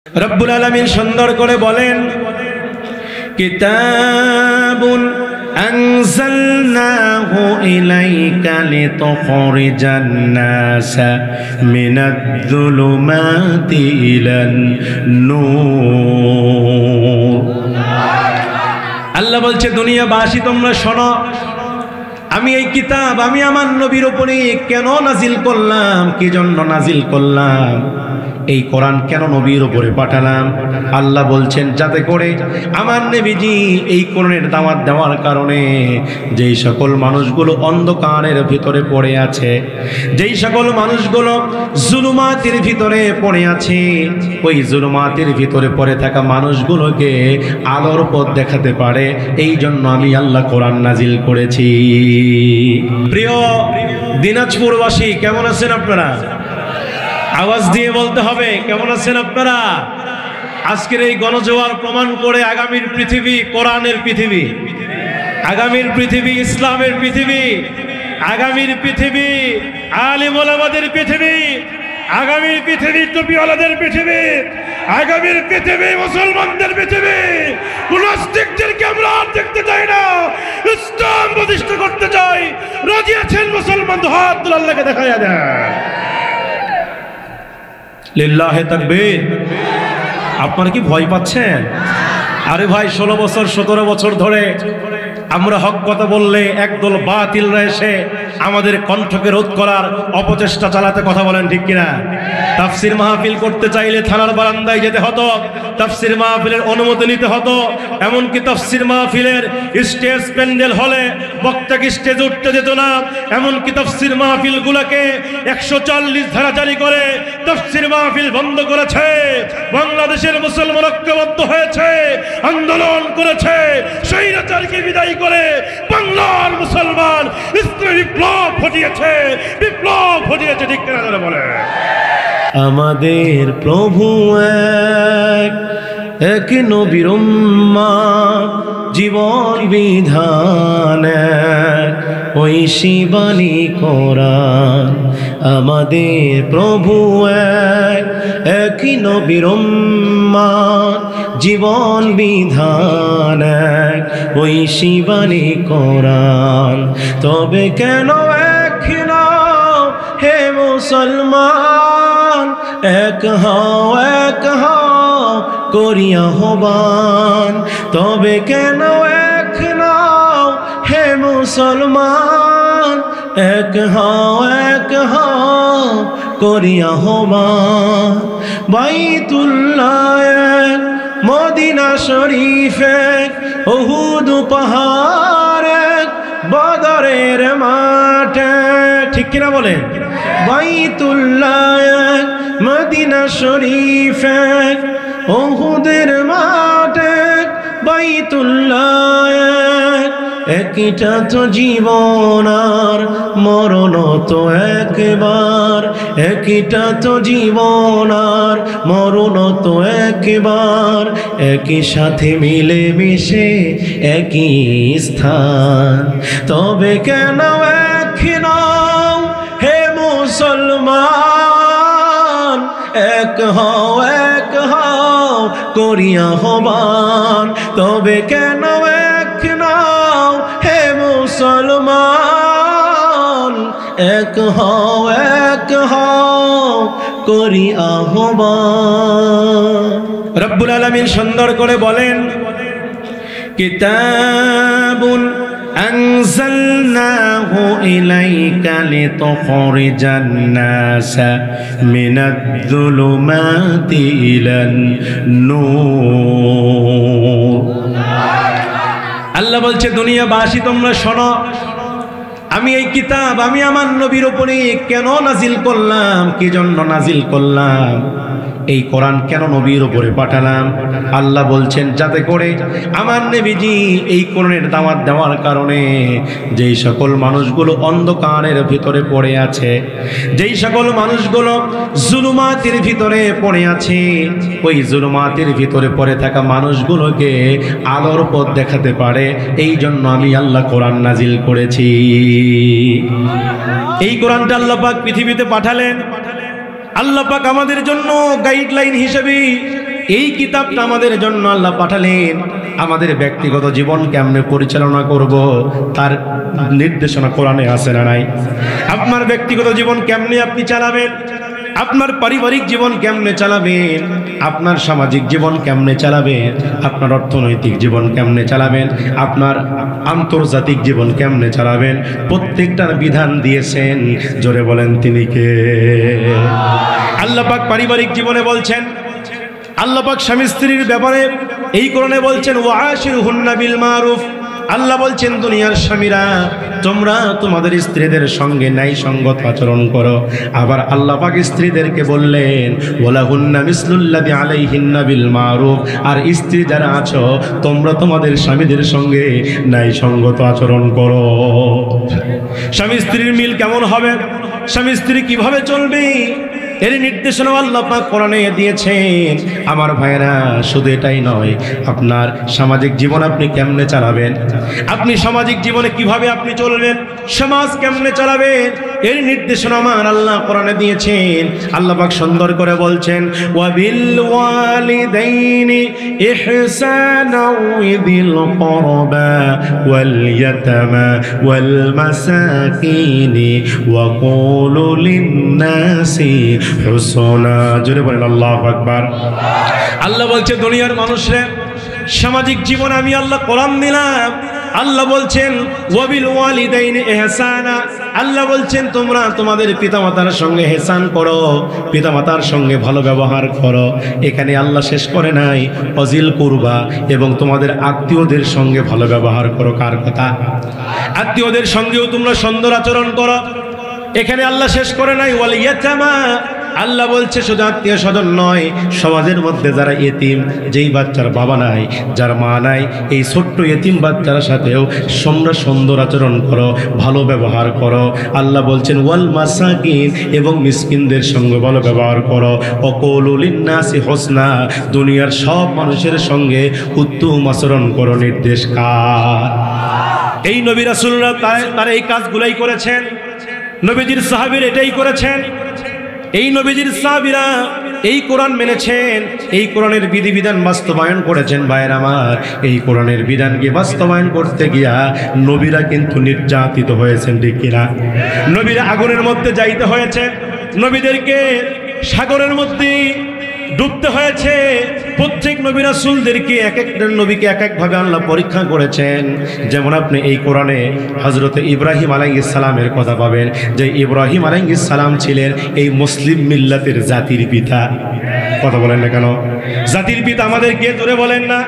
রব্বুল আলামিন সুন্দর করে বলেন, কিতাবুন আনজালনাহু ইলাইকা লিতুখরিজান নাসা মিনাজ-যুলুমাতি ইলান নূর। আল্লাহ বলছে, দুনিয়াবাসী তোমরা শোনো, আমি এই কিতাব আমি আমার নবীর উপরে কেন নাজিল করলাম, কি জন্য নাজিল করলাম, এই কোরআন কেন নবীর উপরে পাঠালাম। আল্লাহ বলছেন, যাতে করে আমার নবীজি এই কোরআনের দাওয়াত দেওয়ার কারণে যেই সকল মানুষগুলো অন্ধকারের ভিতরে পড়ে আছে, যেই সকল মানুষগুলো জুলুমাতের ভিতরে পড়ে আছে, ওই জুলুমাতের ভিতরে পড়ে থাকা মানুষগুলোকে আলোর পথ দেখাতে পারে। এই জন্য আমি আল্লাহ কোরআন নাজিল করেছি। প্রিয় দিনাজপুরবাসী, কেমন আছেন আপনারা? আওয়াজ দিয়ে বলতে হবে, কেমন আছেন আপনারা? আজকের এই গণজোয়ার প্রমাণ করে আগামীর পৃথিবী কোরআনের পৃথিবী, আগামীর পৃথিবী ইসলামের পৃথিবী, আগামীর পৃথিবী আলিম ওলামাদের পৃথিবী, আগামীর পৃথিবী টুপিওয়ালাদের পৃথিবী, আগামীর পৃথিবী মুসলমানদের পৃথিবী। নাস্তিকদেরকে আমরা আর দেখতে চাই না, ইসলাম প্রতিষ্ঠা করতে চাই। রাজি আছেন মুসলমান? হাত তুলে আল্লাহকে দেখায়া দেন। লিল্লাহে তাকবীর। আপনারা কি ভয় পাচ্ছেন? আরে ভাই, 16 বছর 17 বছর ধরে আমরা হক কথা বললে একদল বাতিলরা এসে আমাদের কণ্ঠকে রোধ করার অপচেষ্টা চালাতে, কথা বলেন ঠিক কিনা? তাফসির মাহফিল করতে চাইলে থানার বারান্দায় যেতে হতো, তাফসির মাহফিলের অনুমতি নিতে হতো, এমনকি তাফসির মাহফিলের স্টেজ প্যান্ডেল হলে বক্তাকে স্টেজে উঠতে যেত না, এমনকি তাফসির মাহফিলগুলোকে 140 ধারা জারি করে তাফসির মাহফিল বন্ধ করেছে। বাংলাদেশের মুসলমান ঐক্যবদ্ধ হয়েছে, আন্দোলন করেছে, স্বৈরাচারকে বিদায় করে বাংলার মুসলমান ইসলামী বিপ্লব ঘটিয়েছে, বিপ্লব ঘটিয়েছে। ঠিক কিনা বলে? আমাদের প্রভু এক, এক নবীর উম্মাহ, জীবন বিধান এক, ওই শিবানী কোরআন। আমাদের প্রভু এক, এক নবীর উম্মাহ, জীবন বিধান এক, ওই শিবানী কোরআন। তবে কেন এক নাও হে মুসলমান, এক হও করিয়া আহ্বান। তবে কেন এক নাও হে মুসলমান, এক হও করিয়া আহ্বান। বাইতুল্লাহ এক, মদিনা শরীফ এক, উহুদ পাহাড় এক, বদরের মাঠ এক। ঠিক কিনা বলেন? বাইতুল্লাহ এক, মদিনা শরীফ এক, উহুদের মাঠ এক, বাইতুল্লাহ এক। একটা তো জীবন আর মরণ তো একবার, একটা তো জীবন আর মরণ তো একবার, একই সাথে মিলে মিশে একই স্থান। তবে কেন এক নাও হে মুসলমান, এক হও করিয়া আহ্বান। তবে কেন এক নাও হে মুসলমান, এক হও করি আহ্বান। রব্বুল আলামিন সুন্দর করে বলেন, কিতাবুন আনজালনাহু ইলাইকা লিতুখরিজান নাসা মিনাজ-যুলুমাতি ইলান নূর। আল্লাহ বলছে, দুনিয়াবাসী তোমরা শোনো, আমি এই কিতাব আমি আমার নবীর উপরে কেন নাজিল করলাম, কি জন্য নাজিল করলাম, এই কোরআন কেন নবীর উপরে পাঠালাম। আল্লাহ বলছেন, যাতে করে আমার নবীজি এই কোরআনের দাওয়াত দেওয়ার কারণে যেই সকল মানুষগুলো অন্ধকারের ভিতরে পড়ে আছে, যেই সকল মানুষগুলো জুলুমাতের ভিতরে পড়ে আছে, ওই জুলুমাতের ভিতরে পড়ে থাকা মানুষগুলোকে আলোর পথ দেখাতে পারে। এই জন্য আমি আল্লাহ কোরআন নাজিল করেছি। এই কোরআনটা আল্লাহ পাক পৃথিবীতে পাঠালেন। আল্লাহ পাক আমাদের জন্য গাইডলাইন হিসেবে এই কিতাবটা আমাদের জন্য আল্লাহ পাঠালেন, আমাদের ব্যক্তিগত জীবন কেমনে পরিচালনা করব তার নির্দেশনা কোরআনে আছে না নাই? আপনার ব্যক্তিগত জীবন কেমনে আপনি চালাবেন, আপনার পারিবারিক জীবন কেমনে চালাবেন, আপনার সামাজিক জীবন কেমনে চালাবেন, আপনার অর্থনৈতিক জীবন কেমনে চালাবেন, আপনার আন্তর্জাতিক জীবন কেমনে চালাবেন, প্রত্যেকটার বিধান দিয়েছেন। জোরে বলেন তিনি কে? আল্লাহ পাক পারিবারিক জীবনে বলছেন, আল্লাহ পাক স্বামী স্ত্রীর ব্যাপারে এই কোরআনে বলছেন ওয়াশিরহুন্না বিল মারুফ। আল্লাহ বলছেন দুনিয়ার স্বামীরা তোমরা তোমাদের স্ত্রীদের সঙ্গে ন্যায় সঙ্গত আচরণ করো। আবার আল্লাহ পাক স্ত্রীদেরকে বললেন ওয়ালাহুন্না মিসলুল্লাযী আলাইহিন্না বিল মারুফ। আর স্ত্রী যারা আছো তোমরা তোমাদের স্বামীদের সঙ্গে ন্যায় সঙ্গত আচরণ করো। স্বামী স্ত্রীর মিল কেমন হবে, স্বামী স্ত্রী কিভাবে চলবে, এর নির্দেশনা আল্লাহ পাক কোরআনে দিয়েছেন। আমার ভাইরা শুধু এটাই নয়, আপনার সামাজিক জীবন আপনি কেমনে চালাবেন, আপনি সামাজিক জীবনে কিভাবে আপনি চলবেন, সমাজ কেমনে চালাবেন, এর নির্দেশনা আমার আল্লাহ কোরআনে দিয়েছেন। আল্লাহ পাক সুন্দর করে বলছেন ওয়াবিল ওয়ালিদাইনি ইহসানা ওয়াযিল কুরবা ওয়াল ইয়াতামা ওয়াল মাসাকিনি ওয়া কুলু লিন-নাসি হুসনা। জোরে বলেন আল্লাহু আকবার। আল্লাহ বলছে দুনিয়ার মানুষরা সামাজিক জীবন আমি আল্লাহ কোরআন দিলাম। আল্লাহ বলছেন ওয়াবিল ওয়ালিদাইনি ইহসানা। আল্লাহ বলছেন তোমরা তোমাদের পিতামাতার সঙ্গে ইহসান করো, পিতামাতার সঙ্গে ভালো ব্যবহার করো। এখানে আল্লাহ শেষ করে নাই ওয়াজিল কুরবা, এবং তোমাদের আত্মীয়দের সঙ্গে ভালো ব্যবহার করো। কার কথা? আত্মীয়দের সঙ্গেও তোমরা সুন্দর আচরণ করো। এখানে আল্লাহ শেষ করে নাই ওয়াল ইয়াতামা। আল্লাহ বলছে শুধু আত্মীয় স্বজন নয়, সমাজের মধ্যে যারা এতিম, যেই বাচ্চার বাবা নাই, যার মা নাই, এই ছোট্ট এতিম বাচ্চার সাথেও তোমরা সুন্দর আচরণ করো, ভালো ব্যবহার করো। আল্লাহ বলছেন ওয়াল মাসাকিন, এবং মিসকিনদের সঙ্গে ভালো ব্যবহার করো। ওয়াকুলু লিন-নাসি হুসনা, দুনিয়ার সব মানুষের সঙ্গে উত্তম আচরণ করো। নির্দেশ কার? এই নবী রাসূলরা তারা এই কাজগুলাই করেছেন। নবীজির সাহাবীরা এটাই করেছেন। এই নবীজির সাহাবীরা এই কোরআন মেনেছেন, এই কোরআনের বিধিবিধান বাস্তবায়ন করেছেন। ভাইয়ের আমার, এই কোরআনের বিধানকে বাস্তবায়ন করতে গিয়া নবীরা কিন্তু নির্যাতিত হয়েছেন, ঠিক কিনা? নবীরা আগুনের মধ্যে যাইতে হয়েছে, নবীদেরকে সাগরের মধ্যে ডুবতে হয়েছে। প্রত্যেক নবী রাসূলদেরকে এক একটা নবীকে এক একভাবে আল্লাহ পরীক্ষা করেছেন। যেমন আপনি এই কোরআনে হযরত ইব্রাহিম আলাইহিস সালামের কথা পাবেন, যে ইব্রাহিম আলাইহিস সালাম ছিলেন এই মুসলিম মিল্লাতের জাতির পিতা। কথা বলেন না কেন? জাতির পিতা আমাদেরকে জোরে বলেন না।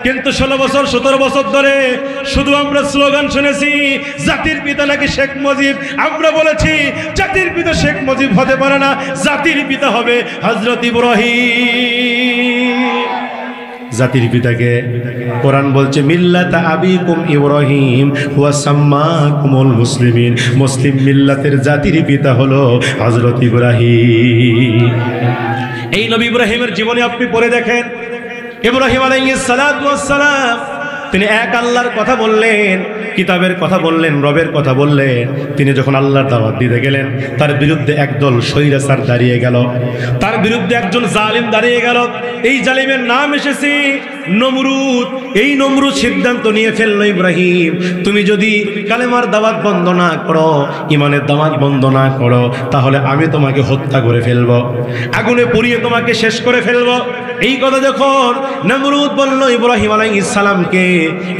কিন্তু 16 বছর 17 বছর ধরে শুধু আমরা স্লোগান শুনেছি জাতির পিতা নাকি শেখ মুজিব। আমরা বলেছি জাতির পিতা শেখ মুজিব হতে পারে না, জাতির পিতা হবে হযরত ইব্রাহিম। জাতির পিতাকে কোরআন বলছে মিল্লাতা আবিকুম ইব্রাহিম ওয়া সাম্মাকুমুল মুসলিমিন। মুসলিম মিল্লাতের জাতির পিতা হলো হযরত ইব্রাহিম। এই নবী ইব্রাহিমের জীবনী আপনি পড়ে দেখেন। ইব্রাহিম আলাইহিস সালাতু ওয়াস সালাম তিনি এক আল্লাহর কথা বললেন, কিতাবের কথা বললেন, রবের কথা বললেন। তিনি যখন আল্লাহর দাওয়াত দিতে গেলেন, তার বিরুদ্ধে একদল স্বৈরাচার দাঁড়িয়ে গেল, তার বিরুদ্ধে একজন জালিম দাঁড়িয়ে গেল। এই জালিমের নাম এসেছে নমরুদ। এই নমরুদ সিদ্ধান্ত নিয়ে ফেললো ইব্রাহিম, তুমি যদি কালেমার দাওয়াত বন্ধ না করো, ইমানের দাওয়াত বন্ধ না করো, তাহলে আমি তোমাকে হত্যা করে ফেলবো, আগুনে পুড়িয়ে তোমাকে শেষ করে ফেলবো। এই কথা যখন নমরুদ বলল ইব্রাহিম আলাইহিস সালামকে,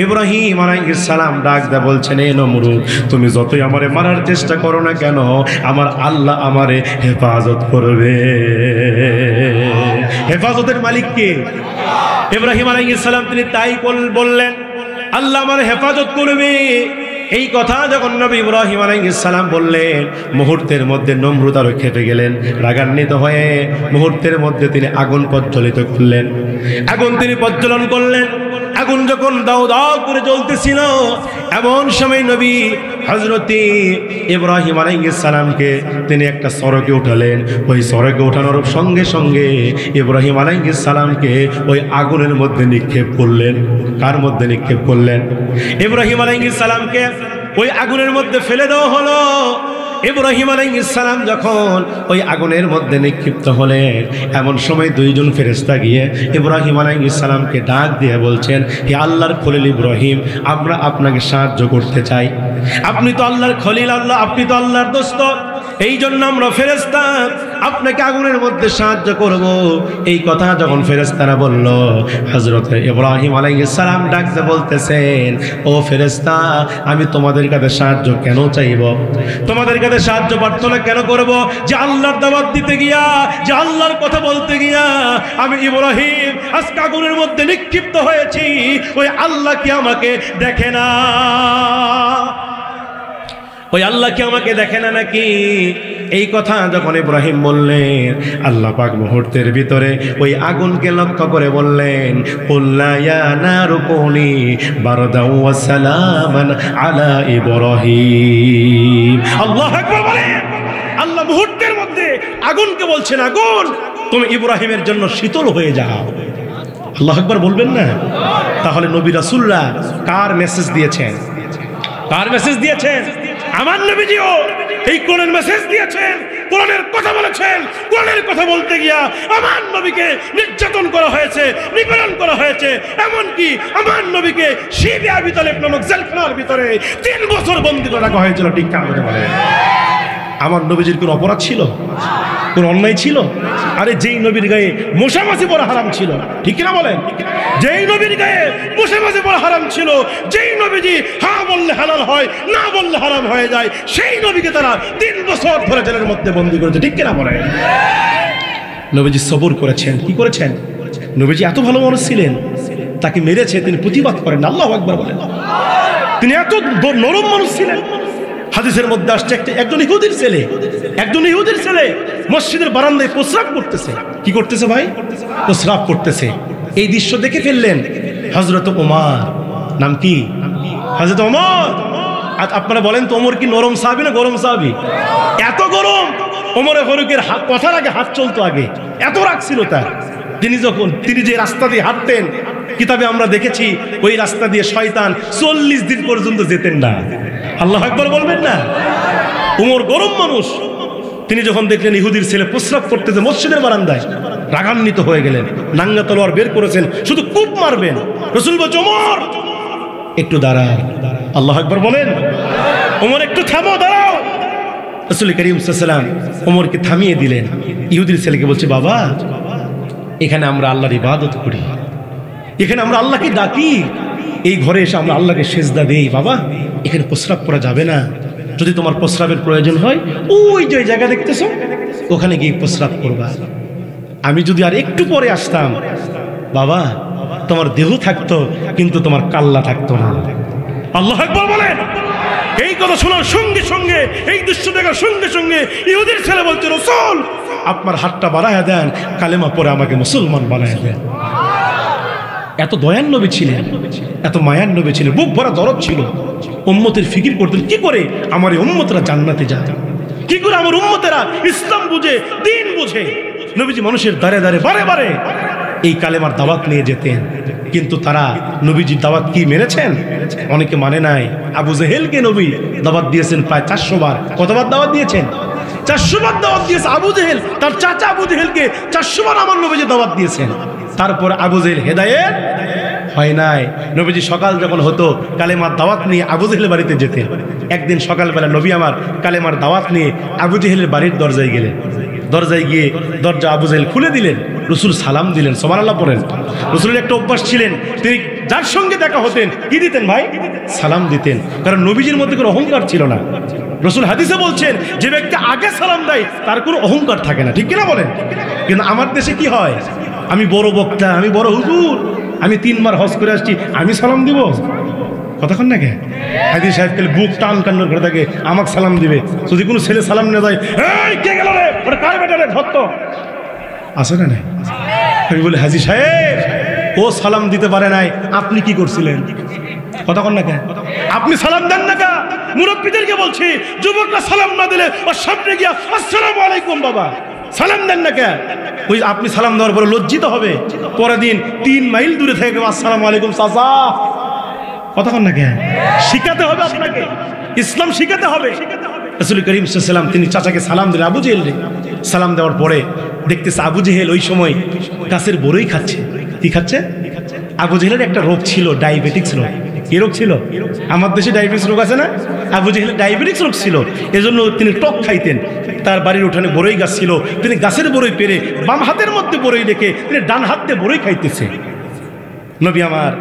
ইব্রাহিম আলাইহিস সালাম ডাক দেয়া বলছেন, এ নমরুদ, তুমি যতই আমারে মারার চেষ্টা করো না কেন, আমার আল্লাহ আমারে হেফাজত করবে। হেফাজতের মালিক কে? ইব্রাহিম আলাইহিস সালাম তিনি তাই বললেন, আল্লাহ আমার হেফাজত করবে। এই কথা যখন নবী ইব্রাহিম আলাইহিস সালাম বললেন, মুহূর্তের মধ্যে নমরুদ আরো খেপে গেলেন, রাগান্বিত হয়ে মুহূর্তের মধ্যে তিনি আগুন প্রজ্বলিত করলেন, আগুন তিনি প্রজ্বলন করলেন। আগুন যখন দাও দাও করে জ্বলতেছিল, এমন সময় নবী হযরত ইব্রাহিম আলাইহিস সালামকে তিনি একটা সড়কে উঠালেন। ওই সড়কে ওঠানোর সঙ্গে সঙ্গে ইব্রাহিম আলাইহিস সালামকে ওই আগুনের মধ্যে নিক্ষেপ করলেন। কার মধ্যে নিক্ষেপ করলেন? ইব্রাহিম আলাইহিস সালামকে ওই আগুনের মধ্যে ফেলে দেওয়া হলো। ইব্রাহিম আলাইহিস সালাম যখন ওই আগুনের মধ্যে নিক্ষিপ্ত হলেন, এমন সময় দুইজন ফেরেশতা গিয়ে ইব্রাহিম আলাইহিস সালামকে ডাক দিয়ে বলছেন, হে আল্লাহর খলিল ইব্রাহিম, আমরা আপনাকে সাহায্য করতে চাই। আপনি তো আল্লাহর খলিল, আপনি তো আল্লাহর দোস্ত, এই জন্য আমরা ফেরেশতা আপনাকে আগুনের মধ্যে সাহায্য করব। এই কথা যখন ফেরেশতারা বলল, হযরত ইব্রাহিম আলাইহিস সালাম ডাকতে বলতেছেন, ও ফেরেশতা, আমি তোমাদের কাছে সাহায্য কেন চাইব? তোমাদের কাছে সাহায্য প্রার্থনা কেন করব? যে আল্লাহর দাওয়াত দিতে গিয়া, যে আল্লাহর কথা বলতে গিয়া আমি ইব্রাহিম আজকে আগুনের মধ্যে নিক্ষিপ্ত হয়েছি, ওই আল্লাহ কি আমাকে দেখে না? ওই আল্লাহ কি আমাকে দেখে না নাকি? এই কথা যখন ইব্রাহিম বললেন, আল্লাহ পাক মুহূর্তের ভিতরে ওই আগুনকে লক্ষ্য করে বললেন, কুল্লা ইয়া নারু কুনি বারদাও ওয়া সালামান আলা ইব্রাহিম। আল্লাহু আকবার বলেন। আল্লাহ মুহূর্তের মধ্যে আগুনকে বলছেন, আগুন তুমি ইব্রাহিমের জন্য শীতল হয়ে যাও। আল্লাহু আকবার বলবেন না? তাহলে নবী রাসূলরা কার মেসেজ দিয়েছেন? কার মেসেজ দিয়েছেন? আমার নবীজিও এই কোরআনের মেসেজ দিয়েছেন, কোরআনের কথা বলেছেন। কোরআনের কথা বলতে গিয়া আমার নবীকে নির্যাতন করা হয়েছে, নিপীড়ন করা হয়েছে, এমনকি আমার নবীকে শিবে আবি তালেব নামক জেলখানার ভিতরে 3 বছর বন্দী করে রাখা হয়েছিল। ঠিক কার কথা বলে? আমার নবীজির কোন অপরাধ ছিল? কোন অন্যায় ছিল? আরে যেই নবীর গায়ে মশামাছি পড়া হারাম ছিল, ঠিক কিনা বলেন? যেই নবীর গায়ে মশামাছি পড়া হারাম ছিল, যেই নবীজি হ্যাঁ বললে হালাল হয়, না বললে হারাম হয়ে যায়, সেই নবীকে তারা 3 বছর ধরে জেলের মধ্যে বন্দী করেছে। ঠিক কিনা বলেন? নবীজি সবর করেছেন। কি করেছেন? নবীজি এত ভালো মানুষ ছিলেন, তাকে মেরেছে, তিনি প্রতিবাদ করেন। আল্লাহু আকবার বলেন। তিনি এত নরম মানুষ ছিলেন। হাদিসের মধ্যে আসছে, একজন ইহুদির ছেলে মসজিদের বারান্দায় প্রস্রাব করতেছে। কি করতেছে ভাই? প্রস্রাব করতেছে। এই দৃশ্য দেখে ফেললেন হযরত ওমর। নাম কি? হযরত ওমর। আপনারা বলেন তো, ওমর কি নরম সাহাবী না গরম সাহাবী? এত গরম। ওমরে ফারুকের কথার আগে হাত চলতো আগে, এত রাগ ছিল তার। তিনি যে রাস্তা দিয়ে হাঁটতেন, কিতাবে আমরা দেখেছি ওই রাস্তা দিয়ে শয়তান 40 দিন পর্যন্ত যেতেন না। আল্লাহু আকবার বলবেন না? ওমর গরম মানুষ। তিনি যখন দেখলেন ইহুদির ছেলে প্রস্রাব করতেছে মসজিদের বারান্দায়, রাগান্বিত হয়ে গেলেন। নাঙ্গা তলোয়ার বের করেছেন, শুধু কূপ মারবেন। রাসূল বলছে, ওমর একটু দাঁড়াও। আল্লাহু আকবার বলেন। ওমর একটু থামো, দাঁড়াও। রাসূল করিম সাল্লাল্লাহু আলাইহি ওয়াসাল্লাম ওমরকে থামিয়ে দিলেন। ইহুদির ছেলেকে বলছে, বাবা, এখানে আমরা আল্লাহর ইবাদত করি, এখানে আমরা আল্লাহকে ডাকি, এই ঘরে এসে আমরা আল্লাহকে সেজদা দেই। বাবা, এখানে প্রস্রাব করা যাবে না। যদি তোমার প্রস্রাবের প্রয়োজন হয়, ওই যে জায়গা দেখতেছো, ওখানে গিয়ে প্রস্রাব করবা। আমি যদি আর একটু পরে আসতাম, বাবা, তোমার দেহ থাকতো কিন্তু তোমার কাল্লা থাকতো না। আল্লাহু আকবার বলেন। এই কথা শোনার সঙ্গে সঙ্গে, এই দৃশ্য দেখার সঙ্গে সঙ্গে ইহুদির ছেলে বলছে, রাসূল আপনার হাতটা বাড়ায়া দেন, কালেমা পরে আমাকে মুসলমান বানায়া দেন। এত দয়ার নবী ছিলেন, এত মায়ার নবী ছিলেন, বুক ভরা দরদ ছিল। উম্মতের ফিকির করতেন, কি করে আমার এই উম্মতরা জান্নাতে যায়, কি করে আমার উম্মতেরা ইসলাম বুঝে, দ্বীন বুঝে। নবীজি মানুষের দ্বারে দ্বারে বারে বারে এই কালেমার দাওয়াত নিয়ে যেতেন, কিন্তু তারা নবীজির দাওয়াত কি মেনেছেন? অনেকে মানে নাই। আবু জেহেলকে নবী দাওয়াত দিয়েছেন প্রায় 400 বার। কতবার দাওয়াত দিয়েছেন? 400 বার দাওয়াত দিয়েছে আবু জেহেল। তার চাচা আবু জেহেলকে 400 বার আমার নবীজি দাওয়াত দিয়েছেন। তারপর আবু জেহেল হেদায়েত হয় নাই। নবীজি সকাল যখন হতো কালেমার দাওয়াত নিয়ে আবু জেহেলের বাড়িতে যেতেন। একদিন সকালবেলা নবী আমার কালেমার দাওয়াত নিয়ে আবু জেহেলের বাড়ির দরজায় গেলেন। দরজায় গিয়ে দরজা আবু জেহেল খুলে দিলেন। রাসূল সালাম দিলেন। সুবহানাল্লাহ পড়েন। রাসূলের একটা অভ্যাস ছিলেন, তিনি যার সঙ্গে দেখা হতেন কি দিতেন ভাই? সালাম দিতেন। কারণ নবীজির মধ্যে কোনো অহংকার ছিল না। রাসূল হাদিসে বলছেন, যে ব্যক্তি আগে সালাম দেয় তার কোনো অহংকার থাকে না। ঠিক কিনা বলেন? কিন্তু আমার দেশে কি হয়? আমি বড় বক্তা, আমি বড় হুজুর, আমি 3 বার হজ করে আসছি, আমি সালাম দিব? কতক্ষণ না কে হাজি সাহেব কালে বুক টান কান্নার ঘরে থাকে, আমাকে সালাম দিবে। যদি কোনো ছেলে সালাম না দেয়, এই কে গেল রে, ওটা কার বেটা রে, ধর তো। আসে না নাই? আমি বলি, হাজি সাহেব ও সালাম দিতে পারে নাই, আপনি কি করছিলেন? কতক্ষণ না কে আপনি সালাম দেন না কা? মুরব্বীদেরকে বলছি, যুবকরা সালাম না দিলে ওর সামনে গিয়া আসসালামু আলাইকুম বাবা সালাম দেন না কে? ওই আপনি সালাম দেওয়ার পরে লজ্জিত হবে, পরের দিন 3 মাইল দূরে থেকে আসসালামু আলাইকুম চাচা। কতক্ষণ না কে শিখাতে হবে আপনাকে, ইসলাম শিখাতে হবে। রাসূল করিম সাল্লাল্লাহু আলাইহি ওয়াসাল্লাম তিনি চাচাকে সালাম দিলেন, আবু জেহেল সালাম দেওয়ার পরে দেখতেছে আবু জেহেল ওই সময় গাছের বড়ই খাচ্ছে। কি খাচ্ছে? আবু জেহেলের একটা রোগ ছিল, ডায়াবেটিক্স রোগ। কি রোগ ছিল? আমার দেশে ডায়াবেটিক্স রোগ আছে না? আবু জেহেলের ডায়াবেটিক্স রোগ ছিল, এজন্য তিনি টক খাইতেন। তার বাড়ির উঠানে বড়ই গাছ ছিল, তিনি গাছের বড়ই পেরে বাম হাতের মধ্যে বড়ই রেখে তিনি ডান হাত দিয়ে বড়ই খাইতেছে। নবী আমার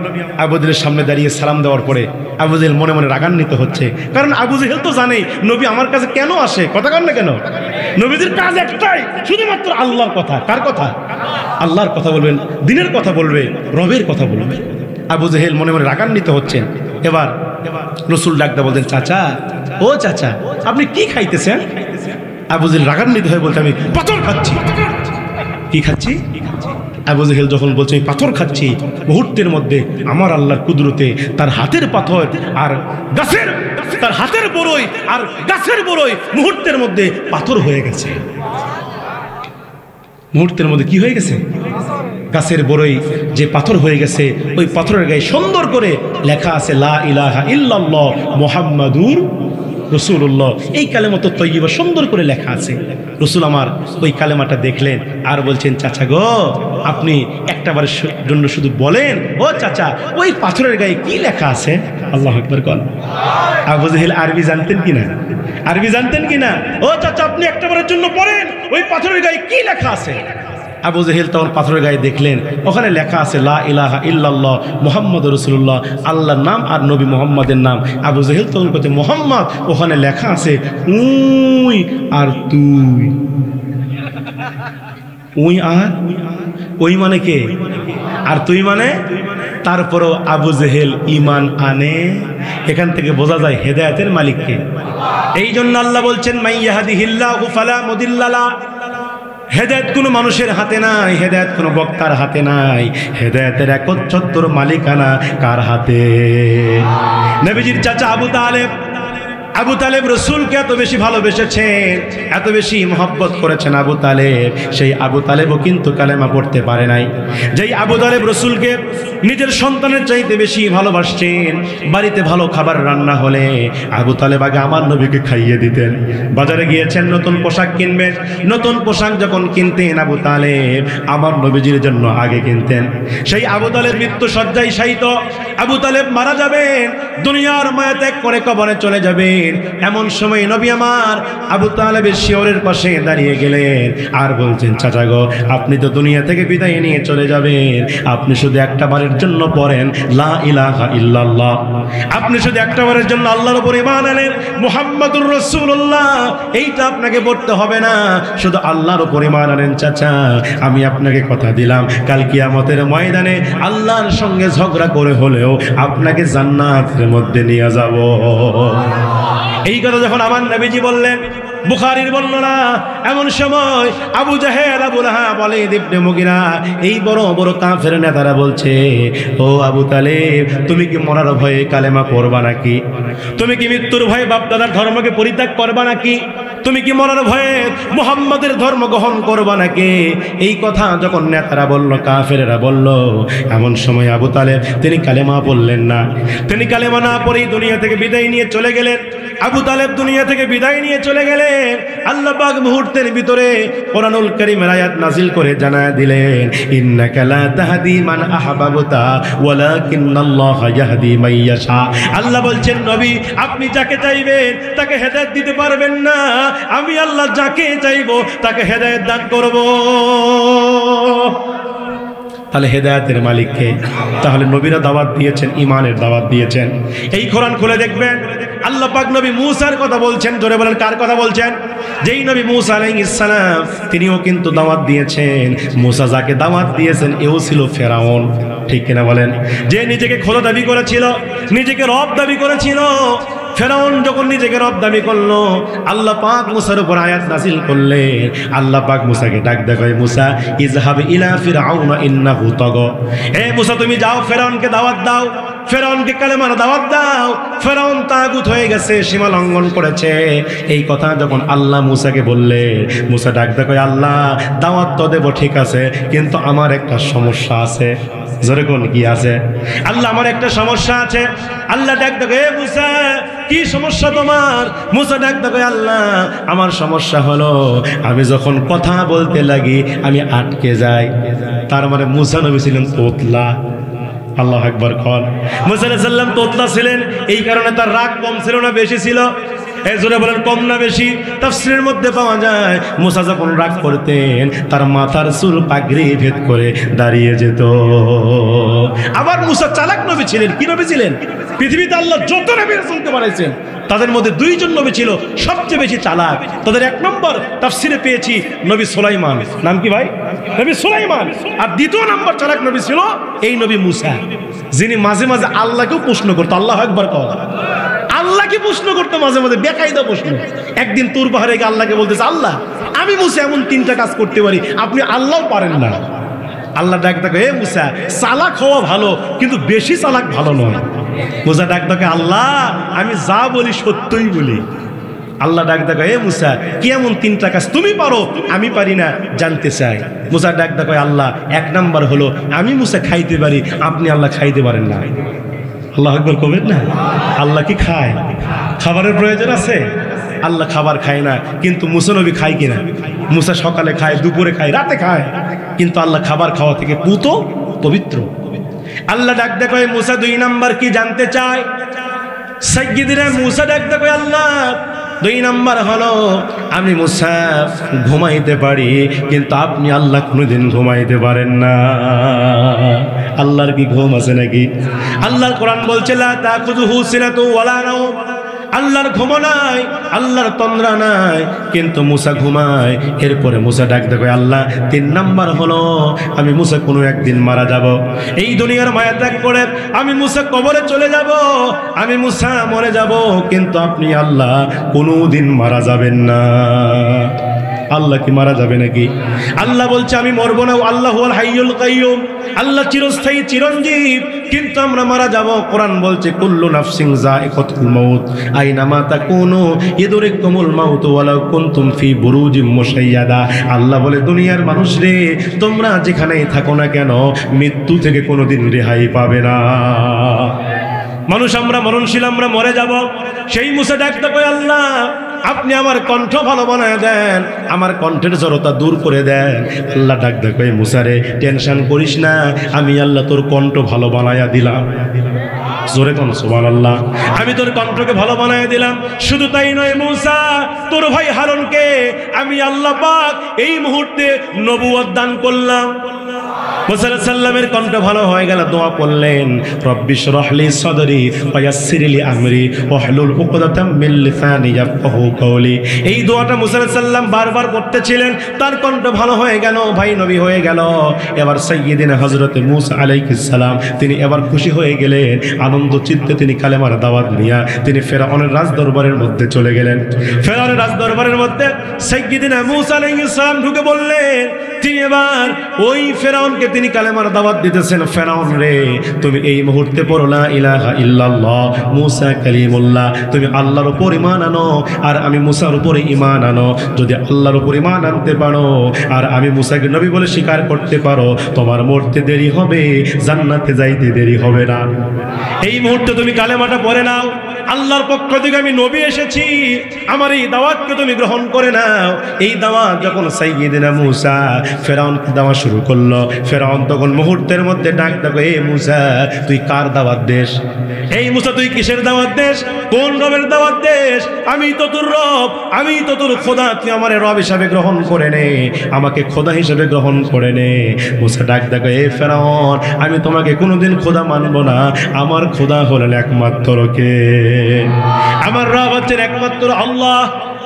আবু জেহেলের সামনে দাঁড়িয়ে সালাম দেওয়ার পরে আবু জেহেল মনে মনে রাগান্বিত হচ্ছে, কারণ আবু জেহেল তো জানে নবী আমার কাছে কেন আসে। কথা কন না কেন? নবীদের কাজ একটাই, শুধুমাত্র আল্লাহর কথা। কার কথা? আল্লাহর কথা বলবেন, দিনের কথা বলবে, রবের কথা বলবে। আবু জেহেল মনে মনে রাগান্বিত হচ্ছেন। এবার রাসূল ডাকতে বলতেন, চাচা, ও চাচা, আপনি কি খাইতেছেন? আবু জেহেল রাগান্বিত হয়ে বলতে, আমি পাথর খাচ্ছি। কি খাচ্ছি? আবু জেহেল যখন বলছে আমি পাথর খাচ্ছি, মুহূর্তের মধ্যে আমার আল্লাহর কুদরতে তার হাতের পাথর আর গাছের, তার হাতের বড়ই আর গাছের বড়ই মুহূর্তের মধ্যে পাথর হয়ে গেছে। মুহূর্তের মধ্যে কি হয়ে গেছে? গাছের বড়ই যে পাথর হয়ে গেছে, ওই পাথরের গায়ে সুন্দর করে লেখা আছে লা ইলাহা ইল্লাল্লাহ মুহাম্মাদুর রাসূলুল্লাহ। এই কালেমা তো তৈয়বা সুন্দর করে লেখা আছে। রাসূল আমার ওই কালেমাটা দেখলেন আর বলছেন, চাচা গো, আপনি একটাবারের জন্য শুধু বলেন, ও চাচা, ওই পাথরের গায়ে কি লেখা আছে? আল্লাহু আকবার বল। আবু জেহেল আরবি জানতেন কিনা? আরবি জানতেন কিনা? ও চাচা, আপনি একটাবারের জন্য পড়েন, ওই পাথরের গায়ে কি লেখা আছে? আবু জেহেল তখন পাথরের গায়ে দেখলেন ওখানে লেখা আছে লা ইলাহা ইল্লাল্লাহ মুহাম্মাদুর রাসূলুল্লাহ, আল্লাহর নাম আর নবী মুহাম্মাদের নাম। আবু জেহেল তখন বলতে, মুহাম্মদ, ওখানে লেখা আছে উই আর তুই। উই আর ওই মানে কে? আর তুই মানে? তারপরও আবু জেহেল ঈমান আনে। এখান থেকে বোঝা যায় হেদায়েতের মালিককে। এই জন্য আল্লাহ বলছেন, মাইয়াহদিহিল্লাহু ফালা মুদিল্লা লাহু। হেদায়েত কোনো মানুষের হাতে নাই, হেদায়েত কোনো বক্তার হাতে নাই, হেদায়েতের একচ্ছত্র মালিকানা কার হাতে? নবীজির চাচা আবু তালেব। আবু তালেব রসুলকে এত বেশি ভালোবেসেছেন, এত বেশি মহব্বত করেছেন আবু তালেব। সেই আবু তালেবও কিন্তু কালেমা পড়তে পারে নাই। যেই আবু তালেব রসুলকে নিজের সন্তানের চাইতে বেশি ভালোবাসছেন, বাড়িতে ভালো খাবার রান্না হলে আবু তালেব আগে আমার নবীকে খাইয়ে দিতেন। বাজারে গিয়েছেন নতুন পোশাক কিনবেন, নতুন পোশাক যখন কিনতেন আবু তালেব আমার নবীজির জন্য আগে কিনতেন। সেই আবু তালেব মৃত্যু শয্যায় শায়িত, আবু তালেব মারা যাবেন, দুনিয়ার মায়া ত্যাগ করে কবরে চলে যাবেন। এমন সময় নবী আমার আবু তালেবের শিয়রের পাশে দাঁড়িয়ে গেলেন আর বলছেন, চাচা গো, আপনি তো দুনিয়া থেকে বিদায় নিয়ে চলে যাবেন, আপনি শুধু একটা বারের জন্য পড়েন লা ইলাহা ইল্লাল্লাহ। আপনি শুধু একটা বারের জন্য আল্লাহর উপর ঈমান আনেন, মুহাম্মাদুর রাসূলুল্লাহ, এইটা আপনাকে পড়তে হবে না, শুধু আল্লাহর উপর ঈমান আনেন। চাচা, আমি আপনাকে কথা দিলাম, কাল কিয়ামতের ময়দানে আল্লাহর সঙ্গে ঝগড়া করে হলেও আপনাকে জান্নাতের মধ্যে নিয়ে যাব। এই কথা যখন আমার নবীজি বললেন, বুখারীর বর্ণনা, এমন সময় আবু জাহেল, আবু লাহাব, ওয়ালিদ ইবনে মুগিরা, এই বড় বড় কাফের নেতারা বলছে, ও আবু তালেব, তুমি কি মরার ভয়ে কালেমা পড়বা নাকি? তুমি কি মৃত্যুর ভয়ে বাপদাদার ধর্মকে পরিত্যাগ করবা নাকি? তুমি কি মরার ভয়ে মুহাম্মাদের ধর্ম গ্রহণ করবা নাকি? এই কথা যখন নেতারা বলল, কাফেরেরা বলল, এমন সময় আবু তালেব তিনি কালেমা পড়লেন না। তিনি কালেমা না পড়েই দুনিয়া থেকে বিদায় নিয়ে চলে গেলেন। আবু তালেব দুনিয়া থেকে বিদায় নিয়ে চলে গেলেন। আল্লাহ পাক মুহূর্তের ভিতরে কোরআনুল কারীমের আয়াত নাজিল করে জানায় দিলেন, ইন্নাকা লা তাহদি মান আহবাবতা ওয়ালাকিন্নাল্লাহা ইয়াহদি মান ইয়াশা। আল্লাহ বলছেন, নবী, আপনি যাকে চাইবেন তাকে হেদায়েত দিতে পারবেন না, আমি আল্লাহ যাকে চাইবো তাকে হেদায়েত দান করব। তাহলে হেদায়েতের মালিককে, তাহলে নবীরা দাওয়াত দিয়েছেন, ঈমানের দাওয়াত দিয়েছেন। এই কোরআন খুলে দেখবেন আল্লাহ পাক নবী মূসার কথা বলছেন। জোরে বলেন, কার কথা বলছেন? যেই নবী মূসা আলাইহিস সালাম, তিনিও কিন্তু দাওয়াত দিয়েছেন। মূসা যাকে দাওয়াত দিয়েছেন এও ছিল ফেরাউন। ঠিক কিনা বলেন? যে নিজেকে খোদা দাবি করেছিল, নিজেকে রব দাবি করেছিল, ফেরাউন যখন নিজেকে রব দাবি করলো, আল্লাহ পাক মূসার উপর আয়াত নাযিল করলেন। আল্লাহ পাক মূসাকে ডাক দেখায়, মূসা ইযহাব ইলা ফিরআউনা ইন্নাহু তাগা। হে মূসা, তুমি যাও, ফেরাউনকে দাওয়াত দাও, ফেরাউনকে কালেমার দাওয়াত দাও। ফেরাউন তাগুত হয়ে গেছে, সীমা লঙ্ঘন করেছে। এই কথা যখন আল্লাহ মূসাকে বললেন, মূসা ডাক দেখায়, আল্লাহ দাওয়াত তো দেব ঠিক আছে, কিন্তু আমার একটা সমস্যা আছে। জোরে কোন কি আছে? আল্লাহ, আমার একটা সমস্যা আছে। আল্লাহ ডাক দেখায়, হে মূসা, কি সমস্যা তোমার? মুসা ডাক দেবে, আল্লাহ আমার সমস্যা হলো আমি যখন কথা বলতে লাগি আমি আটকে যাই। তার মানে মুসা নবী ছিলেন তোতলা। আল্লাহু আকবার। কোন মুসা আলাইহিস সালাম তোতলা ছিলেন, এই কারণে তার রাগ কম ছিল না বেশি ছিল? এই জোরে বলেন, কম না বেশি? তাফসীরের মধ্যে পাওয়া যায় মুসা যখন রাগ করতেন তার মাথার চুল পাগড়ি ভেদ করে দাঁড়িয়ে যেত। আবার মুসা চালাক নবী ছিলেন। কি নবী ছিলেন? পৃথিবীতে আল্লাহ যত নবী রাসূলকে বানাইছেন তাদের মধ্যে দুইজন নবী ছিল সবচেয়ে বেশি চালাক। তাদের এক নম্বর তাফসীরে পেয়েছি নবী সুলাইমান। নাম কি ভাই? নবী সুলাইমান। আর দ্বিতীয় নম্বর চালাক নবী ছিল এই নবী মুসা, যিনি মাঝে মাঝে আল্লাহকেও প্রশ্ন করতো। আল্লাহু আকবার। কও আল্লাহকে প্রশ্ন করতো মাঝে মাঝে, বেকায়দা প্রশ্ন। একদিন তুর পাহাড়ে গিয়ে আল্লাহকে বলতেছে, আল্লাহ আমি মুসা এমন 3টা কাজ করতে পারি, আপনি আল্লাহও পারেন না। আল্লাহ ডাক দেখো, হে মুসা চালাক হওয়া ভালো কিন্তু বেশি চালাক ভালো নয়। মুসা ডাক দেখে, আল্লাহ আমি যা বলি সত্যই বলি। আল্লাহ ডাক দেখো, হে মুসা কি এমন 3টা কাজ তুমি পারো আমি পারি না, জানতে চাই। মুসা ডাক দেখো, আল্লাহ 1 নাম্বার হলো আমি মুসা খাইতে পারি, আপনি আল্লাহ খাইতে পারেন না। আল্লাহু আকবার কবেন না? আল্লাহ কি খায়? খাবারের প্রয়োজন আছে? আল্লাহ খাবার খায় না, কিন্তু মুসা নবী খায় কিনা? মুসা সকালে খায়, দুপুরে খায়, রাতে খায়, কিন্তু আল্লাহ খাবার খাওয়া থেকে পুত পবিত্র। আল্লাহ ডাক দেখো, মুসা 2 নাম্বার কি জানতে চায়? সাইয়্যিদিনা মুসা ডাক দেখো, আল্লাহ 2 নাম্বার হলো আমি মুসা ঘুমাইতে পারি, কিন্তু আপনি আল্লাহ কোনোদিন ঘুমাইতে পারেন না। আল্লাহর কি ঘুম আছে নাকি? আল্লাহর কোরআন বলছে লা তাখুযুহু সিনাতু ওয়ালা নাওম। আল্লাহর ঘুম নাই, আল্লাহর তন্দ্রা নাই, কিন্তু মুসা ঘুমায়। এরপরে মুসা ডাক দেখো, আল্লাহ 3 নাম্বার হলো আমি মুসা কোনো একদিন মারা যাব। এই দুনিয়ার মায়া ত্যাগ করে আমি মুসা কবরে চলে যাব, আমি মুসা মরে যাব, কিন্তু আপনি আল্লাহ কোনোদিন মারা যাবেন না। আল্লাহ কি মারা যাবে নাকি? আল্লাহ বলছে আমি মরবো না, আল্লাহ হুয়াল হাইয়ুল কাইয়ুম, আল্লাহ চিরস্থায়ী চিরঞ্জীব, কিন্তু আমরা মারা যাব। কোরআন বলছে কুল্লু নাফসিন যায়িকাতুল মাউত আইনামা তাকুনু ইদরিকুমুল মাউত ওয়ালাউ কুনতুম ফি বুরুজিম মুশাইয়াদা। আল্লাহ বলে দুনিয়ার মানুষ রে, তোমরা যেখানেই থাকো না কেন মৃত্যু থেকে কোনোদিন রেহাই পাবে না। মানুষ আমরা মরণশীল, আমরা মরে যাব। সেই মুসা ডাকতে কয়, আল্লাহ আপনি আমার কণ্ঠ ভালো বানায় দেন, আমার কণ্ঠের জড়তা দূর করে দেন। আল্লাহ ডাক দেখো, মুসা রে টেনশন করিস না, আমি আল্লাহ তোর কণ্ঠ ভালো বানায়া দিলাম। জোরে কোন সুবহানাল্লাহ। আমি তোর কণ্ঠকে ভালো বানায় দিলাম। শুধু তাই নয় মুসা, তোর ভাই হারুনকে আমি আল্লাহ পাক এই মুহূর্তে নবুয়ত দান করলাম। মুসা আলাইহিস সালামের কণ্ঠ ভালো হয়ে গেল, দোয়া করলেন রব্বি শরহ লি সাদরি ওয়া ইয়াসসির লি আমরি ওয়াহলুল উকদাতাম মিন লিসানি ইয়াফকাহু কওলি। এই দোয়াটা মুসা আলাইহিস সালাম বারবার করতেছিলেন, তার কণ্ঠ ভালো হয়ে গেল, ভাই নবী হয়ে গেল। এবার সাইয়্যিদিনা হযরত মুসা আলাইহিস সালাম তিনি এবার খুশি হয়ে গেলেন, আনন্দ চিত্তে তিনি কালেমার দাওয়াত নিয়ে তিনি ফেরাউনের রাজদরবারের মধ্যে চলে গেলেন। ফেরাউনের রাজদরবারের মধ্যে সাইয়্যিদিনা মুসা আলাইহিস সালাম ঢুকে বললেন, তিনি এবার ওই ফেরাউনকে তিনি কালেমার দাওয়াত দিতেছেন, ফেরাউন রে তুমি এই মুহূর্তে পড়ো লা ইলাহা ইল্লাল্লাহ মুসা কালিমুল্লাহ, তুমি আল্লাহর উপর ঈমান আনো আর আমি মুসার উপরে ঈমান আনো। যদি আল্লাহর উপর ঈমান আনতে পারো আর আমি মুসাকে নবী বলে স্বীকার করতে পারো, তোমার মরতে দেরি হবে, জান্নাতে যাইতে দেরি হবে না। এই মুহূর্তে তুমি কালেমাটা পড়ে নাও, আল্লাহর পক্ষ থেকে আমি নবী এসেছি, আমার এই দাওয়াতকে তুমি গ্রহণ করে নাও। এই দাওয়াত যখন সাইয়্যিদিনা মুসা ফেরাউনকে দেওয়া শুরু করলো, ফেরাউন তখন মুহূর্তের মধ্যে ডাক দেখো, এ মুসা তুই কার দাওয়াত দেশ? এই মুসা তুই কিসের দাওয়াত দেশ? কোন রবের দাওয়াত দেশ? আমি তো তোর রব, আমি তো তোর খোদা, তুই আমার রব হিসাবে গ্রহণ করে নে, আমাকে খোদা হিসাবে গ্রহণ করে নে। মুসা ডাক দেখো, এ ফেরাউন আমি তোমাকে কোনোদিন খোদা মানবো না, আমার খোদা হলেন একমাত্র কে? আমার রব হচ্ছেন একমাত্র আল্লাহ,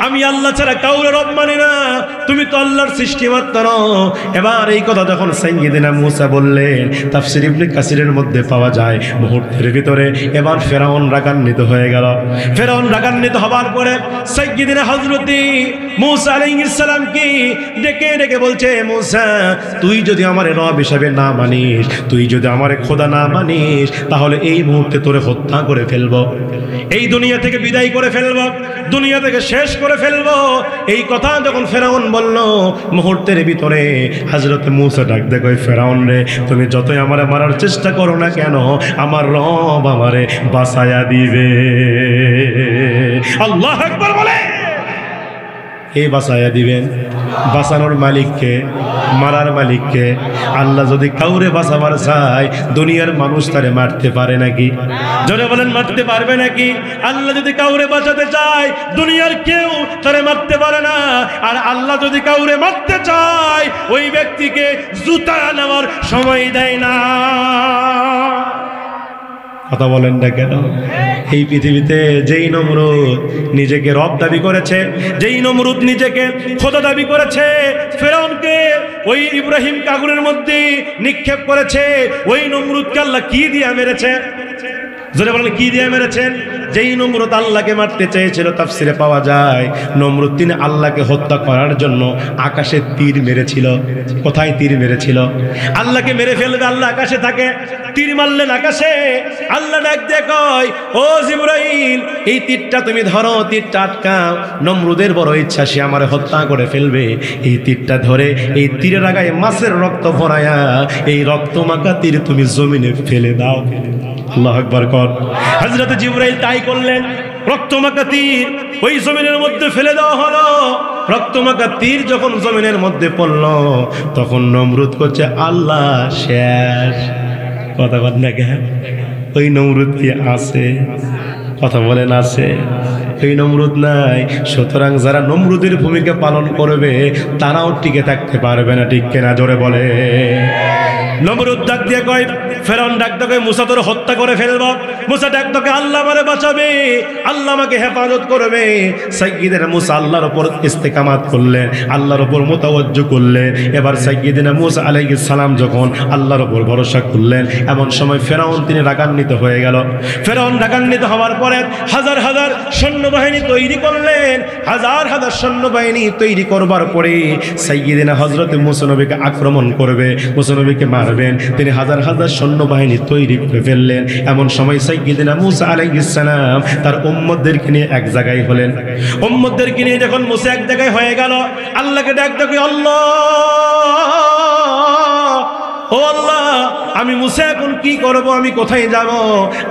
আমি আল্লাহ ছাড়া কাউরে রব মানি না, তুমি তো আল্লাহর সৃষ্টি মাত্র। এবার এই কথা যখন সাইয়্যিদিনা মুসা বললেন, তাফসীর ইবনে কাসিরের মধ্যে পাওয়া যায় মুহূর্তের ভিতরে এবার ফেরাউন রাগান্বিত হয়ে গেল। ফেরাউন রাগান্বিত হবার পরে সাইয়্যিদিনা হযরতি মুসা আলাইহিস সালাম কি ডেকে ডেকে বলছে, মুসা তুই যদি আমার রব হিসাবে না মানিস, তুই যদি আমার খোদা না মানিস, তাহলে এই মুহূর্তে তোরে হত্যা করে ফেলবো, এই দুনিয়া থেকে বিদায় করে ফেলবো, দুনিয়া থেকে শেষ করে ফেলবো। এই কথা যখন ফেরাউন বলল, মুহূর্তের ভিতরে হযরত মূসা ডাক দেয়, কই ফেরাউন রে, তুমি যতই আমারে মারার চেষ্টা করো না কেন, আমার রব আমারে বাঁচায়া দিবে। আল্লাহু আকবার বলে। কে বাঁচায়া দিবেন? বাঁচানোর মালিককে, মারার মালিককে। আল্লাহ যদি কাউরে বাঁচাবার চায়, দুনিয়ার মানুষ তারে মারতে পারে নাকি? জোরে বলেন, মারতে পারবে নাকি? আল্লাহ যদি কাউরে বাঁচাতে চায়, দুনিয়ার কেউ তারে মারতে পারে না। আর আল্লাহ যদি কাউরে মারতে চায়, ওই ব্যক্তিকে জুতা নেওয়ার সময় দেয় না। কথা বলেন না কেন? এই পৃথিবীতে যেই নমরুদ নিজেকে রব দাবি করেছে, যেই নমরুদ নিজেকে খোদা দাবি করেছে, ফেরাউনকে ওই ইব্রাহিম আগুনের মধ্যে নিক্ষেপ করেছে, ওই নমরুদকে আল্লাহ কি দিয়ে মেরেছে? জোরে বলেন, কি দিয়ে মেরেছেন? যেই নমরুদ আল্লাহকে মারতে চেয়েছিল, তাফসিরে পাওয়া যায় নমরুদ তিনি আল্লাহকে হত্যা করার জন্য আকাশে তীর মেরেছিল। কোথায় তীর মেরেছিল? আল্লাহকে মেরে ফেলবে, আল্লাহ আকাশে থাকে, তীর মারলেন আকাশে। আল্লাহ ডাক দিয়ে কয়, ও জিবরাইল, এই তীরটা তুমি ধরো, তীরটা আটকাও। নমরুদের বড় ইচ্ছা, সে আমারে হত্যা করে ফেলবে। এই তীরটা ধরে এই তীরের আগায় মাছের রক্ত ভরায়া এই রক্ত মাখা তীর তুমি জমিনে ফেলে দাও। আল্লাহু আকবার কর। হযরত জিবরাইল তাই করলেন। রক্তমাখা তীর ওই জমিনের মধ্যে ফেলে দেওয়া হলো। রক্তমাখা তীর যখন জমিনের মধ্যে পড়ল, তখন নমরুদ করছে, আল্লাহ শেষ। কথা বল না কেন? ওই নমরুদ কি আছে? কথা বলেন, আছে? এই নমরুদ নাই। সুতরাং যারা নমরুদের ভূমিকা পালন করবে, তারাও টিকে থাকতে পারবে না। ঠিক কিনা? জোরে বলে। নমরুদ ডাক দিয়ে কয়, ফেরাউন ডাক দিয়ে কয়, মূসা তোর হত্যা করে ফেলবো। মূসা ডাক দিয়ে কয়, আল্লাহ আমারে বাঁচাবে, আল্লাহ আমাকে হেফাজত করবে। সাইয়্যিদিনা মূসা আল্লাহর উপর ইস্তেকামাত করলেন, আল্লাহর উপর মুতাওয়াজ্জু করলেন। এবার সাইয়্যিদিনা মূসা আলাইহিস সালাম যখন আল্লাহর উপর ভরসা করলেন, এমন সময় ফেরাউন তিনি রাগান্বিত হয়ে গেল। ফেরাউন রাগান্বিত হওয়ার পরে হাজার হাজার সৈন্যবাহিনী তৈরি করলেন। হাজার হাজার সৈন্যবাহিনী তৈরি করবার পরে সাইয়্যিদিনা হযরত মূসা নবীকে আক্রমণ করবে, মূসা নবীকে মারবেন। তিনি হাজার হাজার সৈন্যবাহিনী তৈরি করে ফেললেন। এমন সময় সাইয়্যিদিনা মূসা আলাইহিস সালাম তার উম্মতদেরকে নিয়ে এক জায়গায় হলেন। উম্মতদেরকে নিয়ে যখন মূসা এক জায়গায় হয়ে গেল, আল্লাহকে ডাক ডাকি, আল্লাহ, ও আল্লাহ, আমি মূসা এখন কি করব? আমি কোথায় যাব?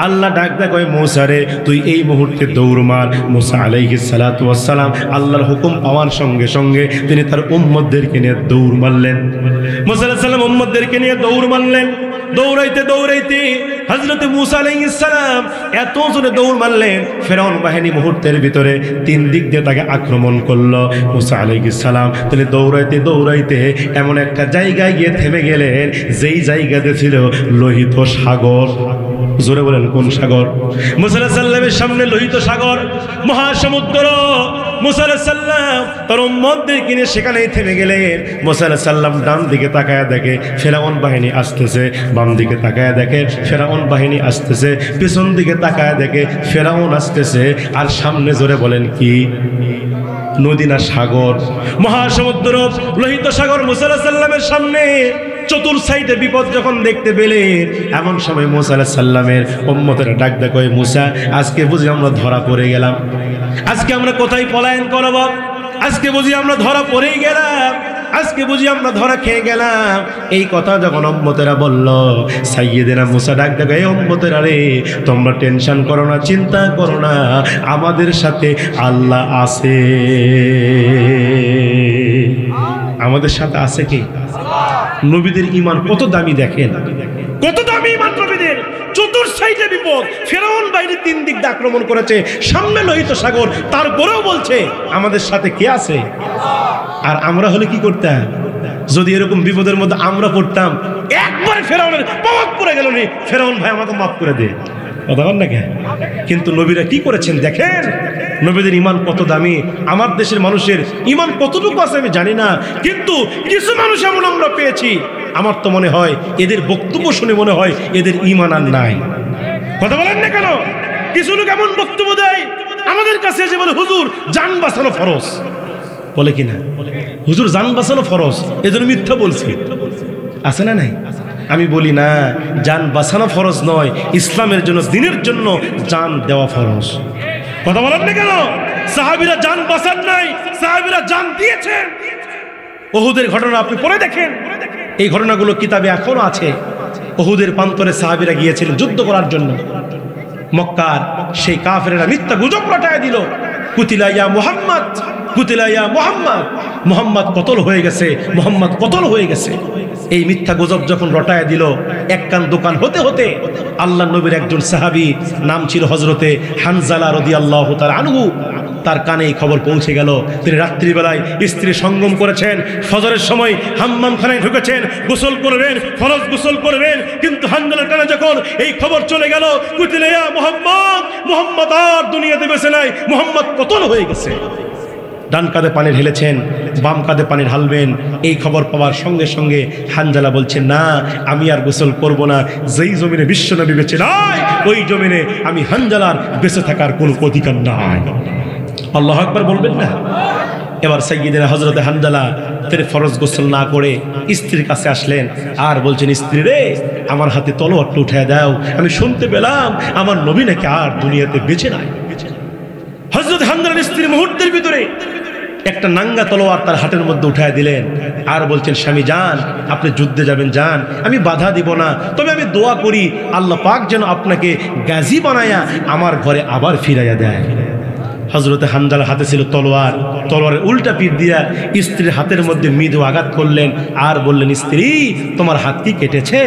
আল্লাহ ডাক দেয়, কয় মূসা রে, তুই এই মুহূর্তে দৌড় মার। মূসা আলাইহিস সালাতু ওয়াস সালাম আল্লাহর হুকুম পাওয়ার সঙ্গে সঙ্গে তিনি তার উম্মতদেরকে নিয়ে দৌড় মারলেন। মূসা আলাইহিস সালাম উম্মতদেরকে নিয়ে দৌড় মারলেন। দৌড়াইতে দৌড়াইতে হযরত মূসা আলাইহিস সালাম এত জোরে দৌড় মারলেন, ফেরাউন বাহিনী মুহূর্তের ভিতরে তিন দিক দিয়ে তাকে আক্রমণ করলো। মূসা আলাইহিস সালাম তিনি দৌড়াইতে দৌড়াইতে এমন একটা জায়গায় গিয়ে থেমে গেলেন, যেই জায়গাতে ছিল লোহিত সাগর। জোরে বলেন, কোন সাগর? মূসা আলাইহিস সালামের সামনে লোহিত সাগর, মহাসমুদ্র। মূসা আলাইহিস সালাম তার উম্মতদেরকে নিয়ে সেখানেই থেমে গেলেন। মূসা আলাইহিস সালাম ডান দিকে তাকায় দেখে ফেরাউন বাহিনী আসতেছে, বাম দিকে তাকায় দেখে ফেরাউন বাহিনী আসতেছে, পিছন দিকে তাকায় দেখে ফেরাউন আসতেছে। আর সামনে, জোরে বলেন, কি নদী না সাগর? মহাসমুদ্র, লোহিত সাগর মূসা আলাইহিস সালামের সামনে। চতুর সাইডে বিপদ যখন দেখতে পেলেন, এমন সময় মূসা আলাইহিস সালামের উম্মতেরা ডাক দেয়, কয় মূসা, আজকে বুঝি আমরা ধরা পড়ে গেলাম। আজকে আমরা কোথায় পলায়ন করব? আজকে বুঝি আমরা ধরা পড়েই গেলাম। আজকে বুঝি আমরা ধরা খেয়ে গেলাম। এই কথা যখন উম্মতেরা বলল, সাইয়্যিদিনা মূসা ডাক দেয়, এই উম্মতেরা রে, তোমরা টেনশন করো না, চিন্তা করো না, আমাদের সাথে আল্লাহ আছে। আমাদের সাথে আছে কি? নবীদের ঈমান কত দামি দেখেন, কত দামি ঈমান নবীদের। চতুর সাইডে বিপদ, ফেরাউন বাহিনী তিন দিক দিয়ে আক্রমণ করেছে, সামনে লোহিত সাগর, তারপরেও বলছে আমাদের সাথে কে আছে? আর আমরা হলে কি করতাম? যদি এরকম বিপদের মধ্যে আমরা পড়তাম, একবারে ফেরাউনের পাওয়াক পড়ে গেল, নি ফেরাউন ভাই আমাকে মাফ করে দে। কথা বল না কেন? কিন্তু নবীরা কি করেছেন দেখেন, নবীদের ঈমান কত দামি। আমার দেশের মানুষের ঈমান কতটুকু আছে আমি জানি না, কিন্তু কিছু মানুষ এমন আমরা পেয়েছি, আমার তো মনে হয় এদের বক্তব্য শুনে মনে হয় এদের ঈমান আর নাই। কথা বলেন না কেন? কিছু লোক এমন বক্তব্য দেয় আমাদের কাছে এসে বলে, হুজুর জান বাঁচানো ফরজ। বলে কিনা, হুজুর জান বাঁচানো ফরজ, এজন্য মিথ্যা বলছি। আছে না নাই? আমি বলি না, জান বাঁচানো ফরজ নয়, ইসলামের জন্য, দ্বীনের জন্য জান দেওয়া ফরজ। কথা বলেন না কেন? সাহাবীরা জান বাঁচান নাই, সাহাবীরা জান দিয়েছেন। উহুদের ঘটনা আপনি পড়ে দেখেন, এই ঘটনাগুলো কিতাবে এখনো আছে। উহুদের প্রান্তরে সাহাবীরা গিয়েছিলেন যুদ্ধ করার জন্য। মক্কার সেই কাফেরেরা মিথ্যা গুজব রটায় দিল, কুতিলা ইয়া মুহাম্মদ, কুতিলা ইয়া মুহাম্মদ, মুহাম্মদ কতল হয়ে গেছে, মুহাম্মদ কতল হয়ে গেছে। এই মিথ্যা গুজব যখন রটায় দিল, এক কান দোকান হতে হতে আল্লাহ নবীর একজন সাহাবী, নাম ছিল হযরতে হানজালা রাদিয়াল্লাহু তাআলা আনহু, তার কানে এই খবর পৌঁছে গেল। তিনি রাত্রিবেলায় স্ত্রী সঙ্গম করেছেন, ফজরের সময় হাম্মামখানায় ঢুকেছেন, গোসল করবেন, ফরজ গোসল করবেন। কিন্তু হানজালার কানে যখন এই খবর চলে গেল, কুতিলা ইয়া মুহাম্মদ, মুহাম্মদ আর দুনিয়াতে বেঁচে নাই, মুহাম্মদ কতল হয়ে গেছে। ডান কাঁধে পানি ঢেলেছেন, বাম কাঁধে পানি ঢালবেন। এই খবর পাওয়ার সঙ্গে সঙ্গে হানজালা বলছেন, না আমি আর গোসল করব না, যেই জমিনে বিশ্বনবী বেঁচে নাই ওই জমিনে আমি হানজালার বেঁচে থাকার কোনো অধিকার নাই। আল্লাহু আকবার বলবেন না? এবার সাইয়্যিদনা হযরতে হানজালা তিনি ফরজ গোসল না করে স্ত্রীর কাছে আসলেন আর বলছেন, স্ত্রী রে, আমার হাতে তলোয়ারটা উঠায় দাও, আমি শুনতে পেলাম আমার নবী নাকি আর দুনিয়াতে বেঁচে নাই। হযরত হানজালার স্ত্রী মুহূর্তের ভিতরে একটা নাঙ্গা তলোয়ার তার হাতের মধ্যে উঠায় দিলেন আর বলছেন, স্বামী যান, আপনি যুদ্ধে যাবেন যান, আমি বাধা দিব না, তবে আমি দোয়া করি আল্লাহ পাক যেন আপনাকে গাজী বানায়া আমার ঘরে আবার ফিরাইয়া দেয়। হযরতে হানজালার হাতে ছিল তলোয়ার, তলোয়ারের উল্টা পিঠ দিয়া স্ত্রীর হাতের মধ্যে মৃদু আঘাত করলেন আর বললেন, স্ত্রী তোমার হাত কি কেটেছে?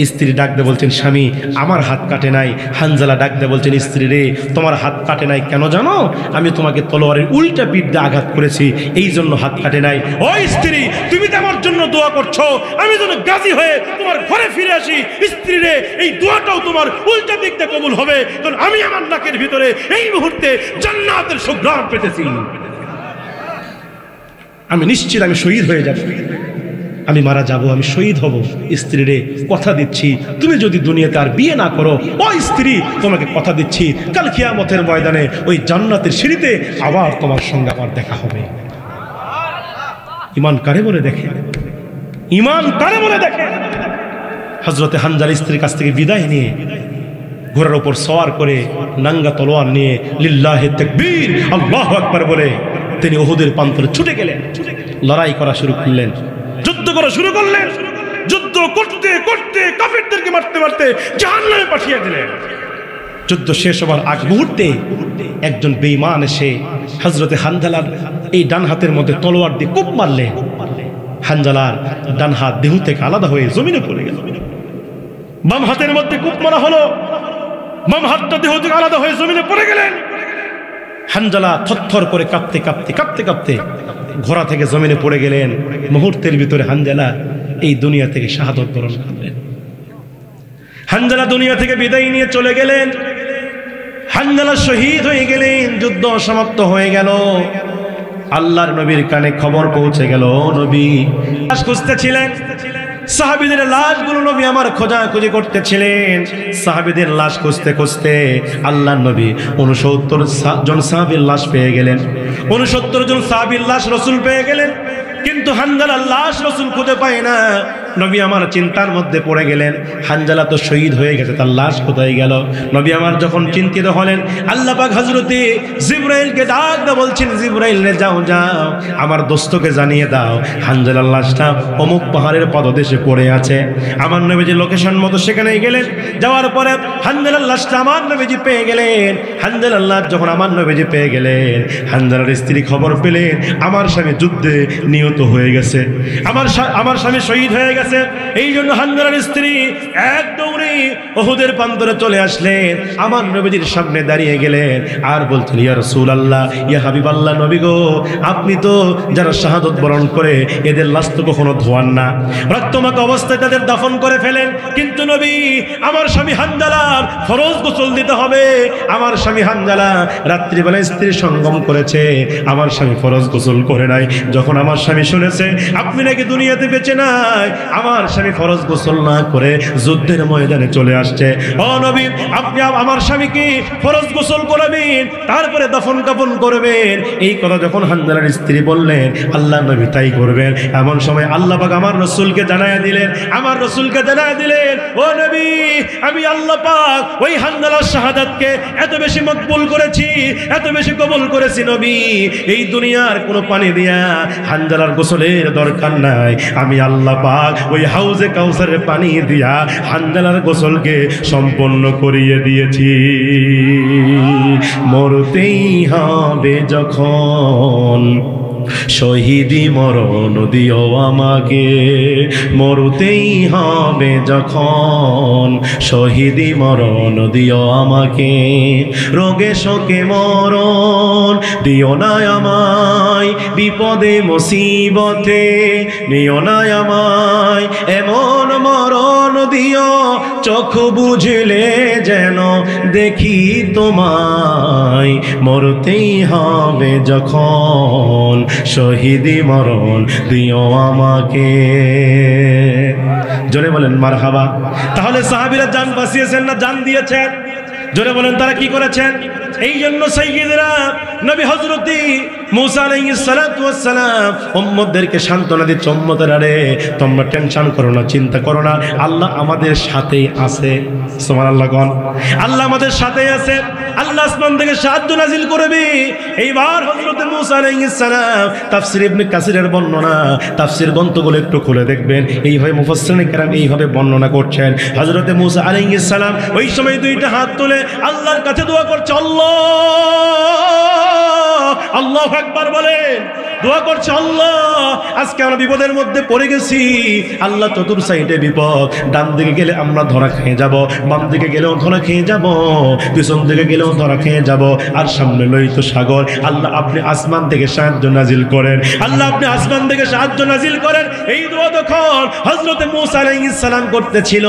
স্ত্রী ডাক দিয়ে বলছেন, স্বামী আমার হাত কাটে নাই। হানজালা ডাক দিয়ে বলছেন, স্ত্রী রে, তোমার হাত কাটে নাই কেন জানো? আমি তোমাকে তলোয়ারের উল্টা পিঠ দিয়ে আঘাত করেছি, এই জন্য হাত কাটে নাই। ও স্ত্রী, তুমি তো আমার জন্য দোয়া করছো আমি যেন গাজী হয়ে তোমার ঘরে ফিরে আসি। স্ত্রী রে, এই দোয়াটাও তোমার উল্টা দিক দিয়ে কবুল হবে, কারণ আমি আমার নাকের ভিতরে এই মুহূর্তে জান্নাতের সুঘ্রাণ পেতেছি। আমি নিশ্চিত আমি শহীদ হয়ে যাব, আমি মারা যাব, আমি শহীদ হব। স্ত্রী রে, কথা দিচ্ছি তুমি যদি দুনিয়াতে আর বিয়ে না করো, ও স্ত্রী তোমাকে কথা দিচ্ছি কাল কিয়ামতের ময়দানে ওই জান্নাতের সিঁড়িতে আবার তোমার সঙ্গে আবার দেখা হবে। ঈমান কারে বলে দেখে, ঈমান কারে বলে দেখে। হযরতে হানজালা স্ত্রীর কাছ থেকে বিদায় নিয়ে ঘোড়ার উপর সওয়ার করে নাঙ্গা তলোয়ার নিয়ে লিল্লাহি তাকবীর আল্লাহু আকবার বলে তিনি উহুদের প্রান্তরে ছুটে গেলেন, লড়াই করা শুরু করলেন, যুদ্ধ করা শুরু করলেন। যুদ্ধ করতে করতে কাফেরদেরকে মারতে মারতে জাহান্নামে পাঠিয়ে দিলেন। যুদ্ধ শেষ হবার আগ মুহূর্তে একজন বেঈমান এসে হযরতে হানজালার এই ডান হাতের মধ্যে তলোয়ার দিয়ে কোপ মারলেন। হানজালার ডান হাত দেহ থেকে আলাদা হয়ে জমিনে পড়ে গেল। বাম হাতের মধ্যে কোপ মারা হলো, বাম হাতটা দেহ থেকে আলাদা হয়ে জমিনে পড়ে গেলেন। হানজালা থরথর করে কাঁপতে কাঁপতে কাঁপতে কাঁপতে ঘোড়া থেকে জমিনে পড়ে গেলেন। মুহূর্তের ভিতরে হানজালা এই দুনিয়া থেকে শাহাদত বরণ করলেন। হানজালা দুনিয়া থেকে বিদায় নিয়ে চলে গেলেন। হানজালা শহীদ হয়ে গেলেন। যুদ্ধ সমাপ্ত হয়ে গেল। আল্লাহর নবীর কানে খবর পৌঁছে গেল, নবী লাশ খুঁজতেছিলেন। সাহাবীদের লাশগুলো নবী আমার খোঁজাখুঁজি করতেছিলেন। সাহাবীদের লাশ খুঁজতে খুঁজতে আল্লাহর নবী 69 জন সাহাবীর লাশ পেয়ে গেলেন। 69 জন সাহাবীর লাশ রাসূল পেয়ে গেলেন, কিন্তু হানজালার লাশ রাসূল খুঁজে পায় না। নবী আমার চিন্তার মধ্যে পড়ে গেলেন, হানজালা তো শহীদ হয়ে গেছে, তার লাশ কোথায় গেল? নবী আমার যখন চিন্তিত হলেন, আল্লাহ পাক হযরতে জিবরাইলকে ডাক দিয়ে বলছেন, জিবরাইল রে যাও যাও আমার দোস্তকে জানিয়ে দাও হানজালার লাশটা অমুক পাহাড়ের পদদেশে পড়ে আছে। আমার নবীজি লোকেশন মতো সেখানে গেলেন। যাওয়ার পরে হানজালার লাশটা আমার নবীজি পেয়ে গেলেন। হানজালার লাশ যখন আমার নবীজি পেয়ে গেলেন, হানজালার স্ত্রী খবর পেলেন আমার স্বামী যুদ্ধে নিহত হয়ে গেছে, আমার স্বামী শহীদ হয়ে গেছে। এই জন্য হানজালার স্ত্রী এক দৌড়ে উহুদের প্রান্তরে চলে আসলেন, আমার নবীজির সামনে দাঁড়িয়ে গেলেন আর বলছেন, ইয়া রাসূলুল্লাহ, ইয়া হাবিবাল্লাহ, নবী গো, আপনি তো যারা শাহাদত বরণ করে এদের লাশ তো কখনো ধোয়ান না, রক্তমাখা অবস্থায় তাদের দাফন করে ফেলেন, কিন্তু নবী আমার স্বামী হানজালার ফরজ গোসল দিতে হবে। আমার স্বামী হানজালা রাত্রিবেলা স্ত্রীর সঙ্গম করেছে, আমার স্বামী ফরজ গোসল করে নাই। যখন আমার স্বামী শুনেছে আপনি নাকি দুনিয়াতে বেঁচে নাই, আমার স্বামী ফরজ গোসল না করে যুদ্ধের ময়দানে চলে আসছে। ও নবী, আপনি আমার স্বামীকে ফরজ গোসল করাবেন, তারপরে দাফন কাফন করবেন। এই কথা যখন হানজালার স্ত্রী বললেন, আল্লাহ নবী তাই করবেন। এমন সময় আল্লাহ পাক আমার রাসূলকে জানায়া দিলেন, ও নবী আমি আল্লাহ পাক ওই হানজালার শাহাদাতকে এত বেশি মকবুল করেছি, এত বেশি কবুল করেছি নবী, এই দুনিয়ার কোনো পানি দিয়া হানজালার গোসলের দরকার নাই। আমি আল্লাহ পাক ওই হাউজে কাউসারের পানি দিয়া হানজালার গোসলকে সম্পন্ন করিয়ে দিয়েছি। মরতেই হবে যখন শহীদি মরণ দিও আমাকে, মরতেই হবে যখন শহীদি মরণ দিও আমাকে, রোগে শোকে মরণ দিও না আমায়, বিপদে মুসিবতে নিও না আমায়, এমন মরণ দিও চোখ বুঝলে যেন দেখি তোমায়, মরতেই হবে যখন শহীদি মরণ দিও আমাকে। জোরে বলেন মারহাবা। তাহলে সাহাবীরা জান বাঁচিয়েছেন না জান দিয়েছেন? জোরে বলেন তারা কি করেছেন? এই জন্য সাইয়্যিদনা নবী হযরত মুসা আলাইহিস সালাতু ওয়াস সালাম উম্মতদেরকে সান্ত্বনা দিচ্ছে, উম্মতেরা রে তোমরা টেনশন করো না, চিন্তা করো না, আল্লাহ আমাদের সাথেই আছে। সুবহানাল্লাহ কোন আল্লাহ আমাদের সাথেই আছে, আল্লাহ আসমান থেকে সাহায্য নাজিল করবে। এইবার হযরত মুসা আলাইহিস সালাম তাফসীর ইবনে কাসিরের বর্ণনা, তাফসীর গ্রন্থগুলো একটু খুলে দেখবেন, এইভাবে মুফাসসিরিন কেরাম এইভাবে বর্ণনা করছেন। হযরত মুসা আলাইহিস সালাম ওই সময় দুইটা হাত তুলে আল্লাহর কাছে দোয়া করছে, আল্লাহ আল্লাহু আকবার বলেন, দোয়া করছে, আল্লাহ আজকে আমরা বিপদের মধ্যে পড়ে গেছি, আল্লাহ চতুর সাইডে বিপদ, ডান দিকে গেলে আমরা ধরা খেয়ে যাব, বাম দিকে গেলেও ধরা খেয়ে যাব, পিছন দিকে গেলেও ধরা খেয়ে যাব, আর সামনে লোহিত সাগর, আল্লাহ আপনি আসমান থেকে সাহায্য নাজিল করেন, আল্লাহ আপনি আসমান থেকে সাহায্য নাজিল করেন। এই দোয়া তখন হযরত মুসা আলাইহিস সালাম করতেছিল।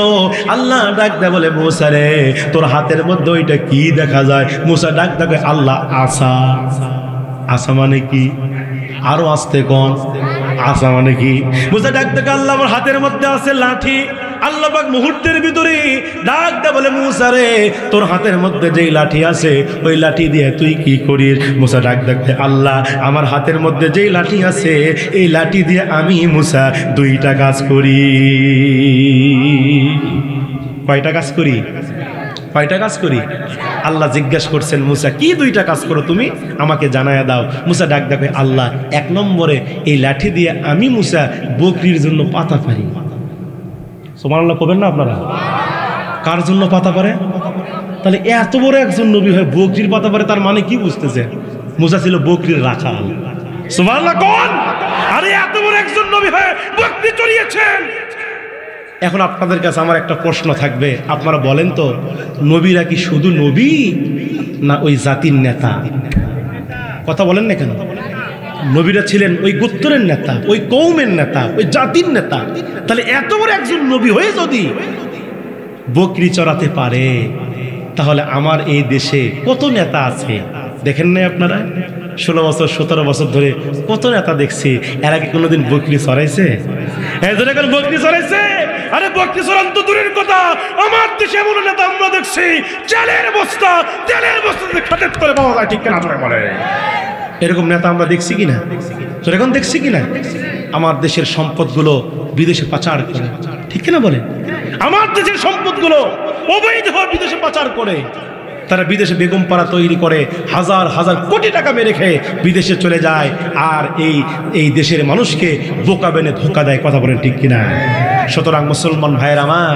আল্লাহ ডাক দেয় বলে, মুসা রে তোর হাতের মধ্যে ওইটা কি দেখা যায়? মুসা ডাক দেয়, আল্লাহ আসা। আসা মানে কি? আরো আসতে কোন আসা মানে কি? মুসা ডাক দেয়, আল্লাহ আমার হাতের মধ্যে আছে লাঠি। আল্লাহ পাক মুহূর্তের ভিতরে ডাক দেয় বলে, মুসা রে তোর হাতের মধ্যে যেই লাঠি আছে ওই লাঠি দিয়ে তুই কি করিস? মুসা ডাক দেয়, আল্লাহ আমার হাতের মধ্যে যেই লাঠি আছে এই লাঠি দিয়ে আমি মুসা দুইটা কাজ করি। কয়টা কাজ করি? কয়টা কাজ করি? আল্লাহ জিজ্ঞাসা করছেন, মুসা কি দুইটা কাজ করো তুমি আমাকে জানায়া দাও। মুসা ডাক দেবে, আল্লাহ এক নম্বরে এই লাঠি দিয়ে আমি মুসা বকরির জন্য পাতা পারি। সুবহানাল্লাহ কবেন না আপনারা? কার জন্য পাতা পারে? তাহলে এত বড় একজন নবী হয় বকরির পাতা পারে, তার মানে কি বুঝতেছে? মুসা ছিল বকরির রাখাল। সুবহানাল্লাহ কোন? আরে এত বড় একজন নবী হয় বকরি চড়িয়েছেন। এখন আপনাদের কাছে আমার একটা প্রশ্ন থাকবে, আপনারা বলেন তো নবীরা কি শুধু নবী না ওই জাতির নেতা? কথা বলেন না কেন? নবীরা ছিলেন ওই গোত্রের নেতা, ওই কওমের নেতা, ওই জাতির নেতা। তাহলে এত বড় একজন নবী হয়ে যদি বকরি চড়াতে পারে, তাহলে আমার এই দেশে কত নেতা আছে দেখেন নাই আপনারা? 16 বছর 17 বছর ধরে কত নেতা দেখছি, এরা কি কোনোদিন বকরি চড়াইছে? বকরি চড়াইছে? আরে বকরি চড়ান তো দূরের কথা, আমার দেশে এমন নেতা আমরা দেখছি তেলের বস্তা খাটের তলে পাওয়া যায়, ঠিক কিনা আপনারা বলে? এরকম নেতা আমরা দেখছি কিনা? তো এখন দেখছি কিনা? আমার দেশের সম্পদগুলো বিদেশে পাচার করে, ঠিক কিনা বলে? আমার দেশের সম্পদগুলো অবৈধভাবে বিদেশে পাচার করে, তারা বিদেশে বেগম পাড়া তৈরি করে, হাজার হাজার কোটি টাকা মেরে খেয়ে বিদেশে চলে যায়, আর এই দেশের মানুষকে বোকা বেনে ধোকা দেয়। কথা বলেন ঠিক কিনা? সুতরাং মুসলমান ভাইয়ের আমার,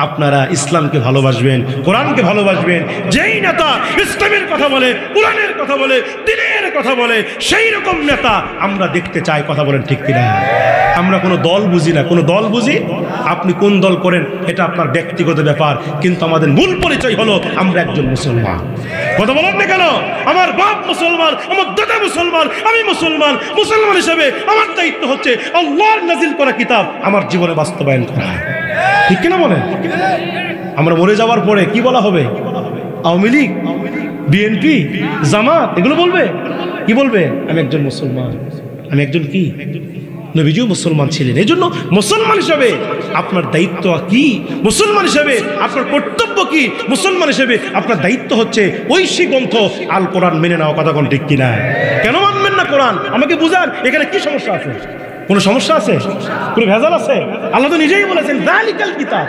আপনারা ইসলামকে ভালোবাসবেন, কোরআনকে ভালোবাসবেন। যেই নেতা ইসলামের কথা বলে, কোরআনের কথা বলে, দ্বীনের কথা বলে, সেই রকম নেতা আমরা দেখতে চাই। কথা বলেন ঠিক কিনা? আমরা কোনো দল বুঝি না, কোনো দল বুঝি আপনি কোন দল করেন এটা আপনার ব্যক্তিগত ব্যাপার, কিন্তু আমাদের মূল পরিচয় হলো আমরা একজন মুসলমান। কথা বলেন না কেন? আমার বাপ মুসলমান, আমার দাদা মুসলমান, আমি মুসলমান। মুসলমান হিসেবে আমার দায়িত্ব হচ্ছে আল্লাহর নাজিল করা কিতাব আমার জীবনে বাস্তবায়ন করা, ঠিক কিনা বলেন? আমরা মরে যাওয়ার পরে কি বলা হবে? আওয়ামী লীগ, বিএনপি, জামাত এগুলো বলবে? কি বলবে? আমি একজন মুসলমান। আমি একজন কি? নবীজিও মুসলমান ছিলেন। এই জন্য মুসলমান হিসেবে আপনার দায়িত্ব কি? মুসলমান হিসেবে আপনার কর্তব্য কি? মুসলমান হিসেবে আপনার দায়িত্ব হচ্ছে ঐশী গ্রন্থ আল কোরআন মেনে নেওয়া। কথা কোন ঠিক কিনা? কেন মানবেন না কোরআন? আমাকে বুঝান, এখানে কি সমস্যা আছে? কোনো সমস্যা আছে? কোনো ভেজাল আছে? আল্লাহ তো নিজেই বলেছেন যালিকাল কিতাব,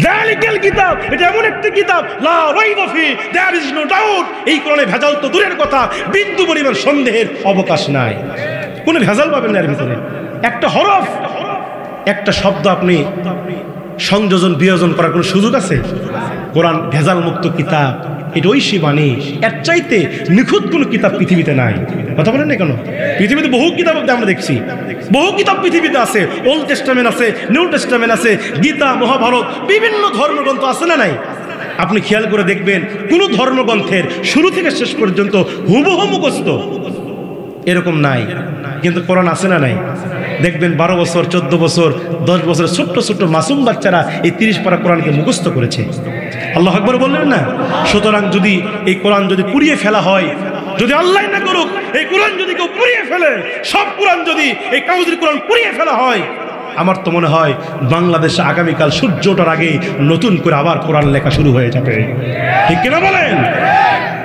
যালিকাল কিতাব, এটা এমন একটি কিতাব লা রাইবা ফি, দেয়ার ইজ নো ডাউট। এই কোরআনে ভেজাল তো দূরের কথা, বিন্দু পরিমাণ সন্দেহের অবকাশ নাই। কোনো ভেজাল পাবেন না এর ভিতরে। একটা হরফ, একটা শব্দ আপনি সংযোজন বিয়োজন করার কোনো সুযোগ আছে? কোরআন ভেজাল মুক্ত কিতাব, এটা ঐশী বাণী। এর চাইতে নিখুঁত কোনো কিতাব পৃথিবীতে নাই। কথা বলেন না কেন? পৃথিবীতে বহু কিতাব আমরা দেখছি, বহু কিতাব পৃথিবীতে আছে। ওল্ড টেস্টামেন্ট আছে, নিউ টেস্টামেন্ট আছে, গীতা, মহাভারত, বিভিন্ন ধর্মগ্রন্থ আছে না নাই? আপনি খেয়াল করে দেখবেন কোন ধর্মগ্রন্থের শুরু থেকে শেষ পর্যন্ত হুবহু মুখস্থ এরকম নাই, কিন্তু কোরআন আছে না নাই? দেখবেন 12 বছর, 14 বছর, 10 বছর ছোট্ট ছোট্ট মাসুম বাচ্চারা এই 30 পারা কোরআনকে মুখস্থ করেছে। আল্লাহু আকবার বললেন না? সুতরাং যদি এই কোরআন যদি পুড়িয়ে ফেলা হয়, যদি আল্লাহ না করুক এই কোরআন যদি কেউ পুড়িয়ে ফেলে, সব কোরআন যদি এই কাগজের কোরআন পুড়িয়ে ফেলা হয়, আমার তো মনে হয় বাংলাদেশে আগামীকাল সূর্য ওঠার আগে নতুন করে আবার কোরআন লেখা শুরু হয়ে যাবে। ঠিক কিনা বলেন?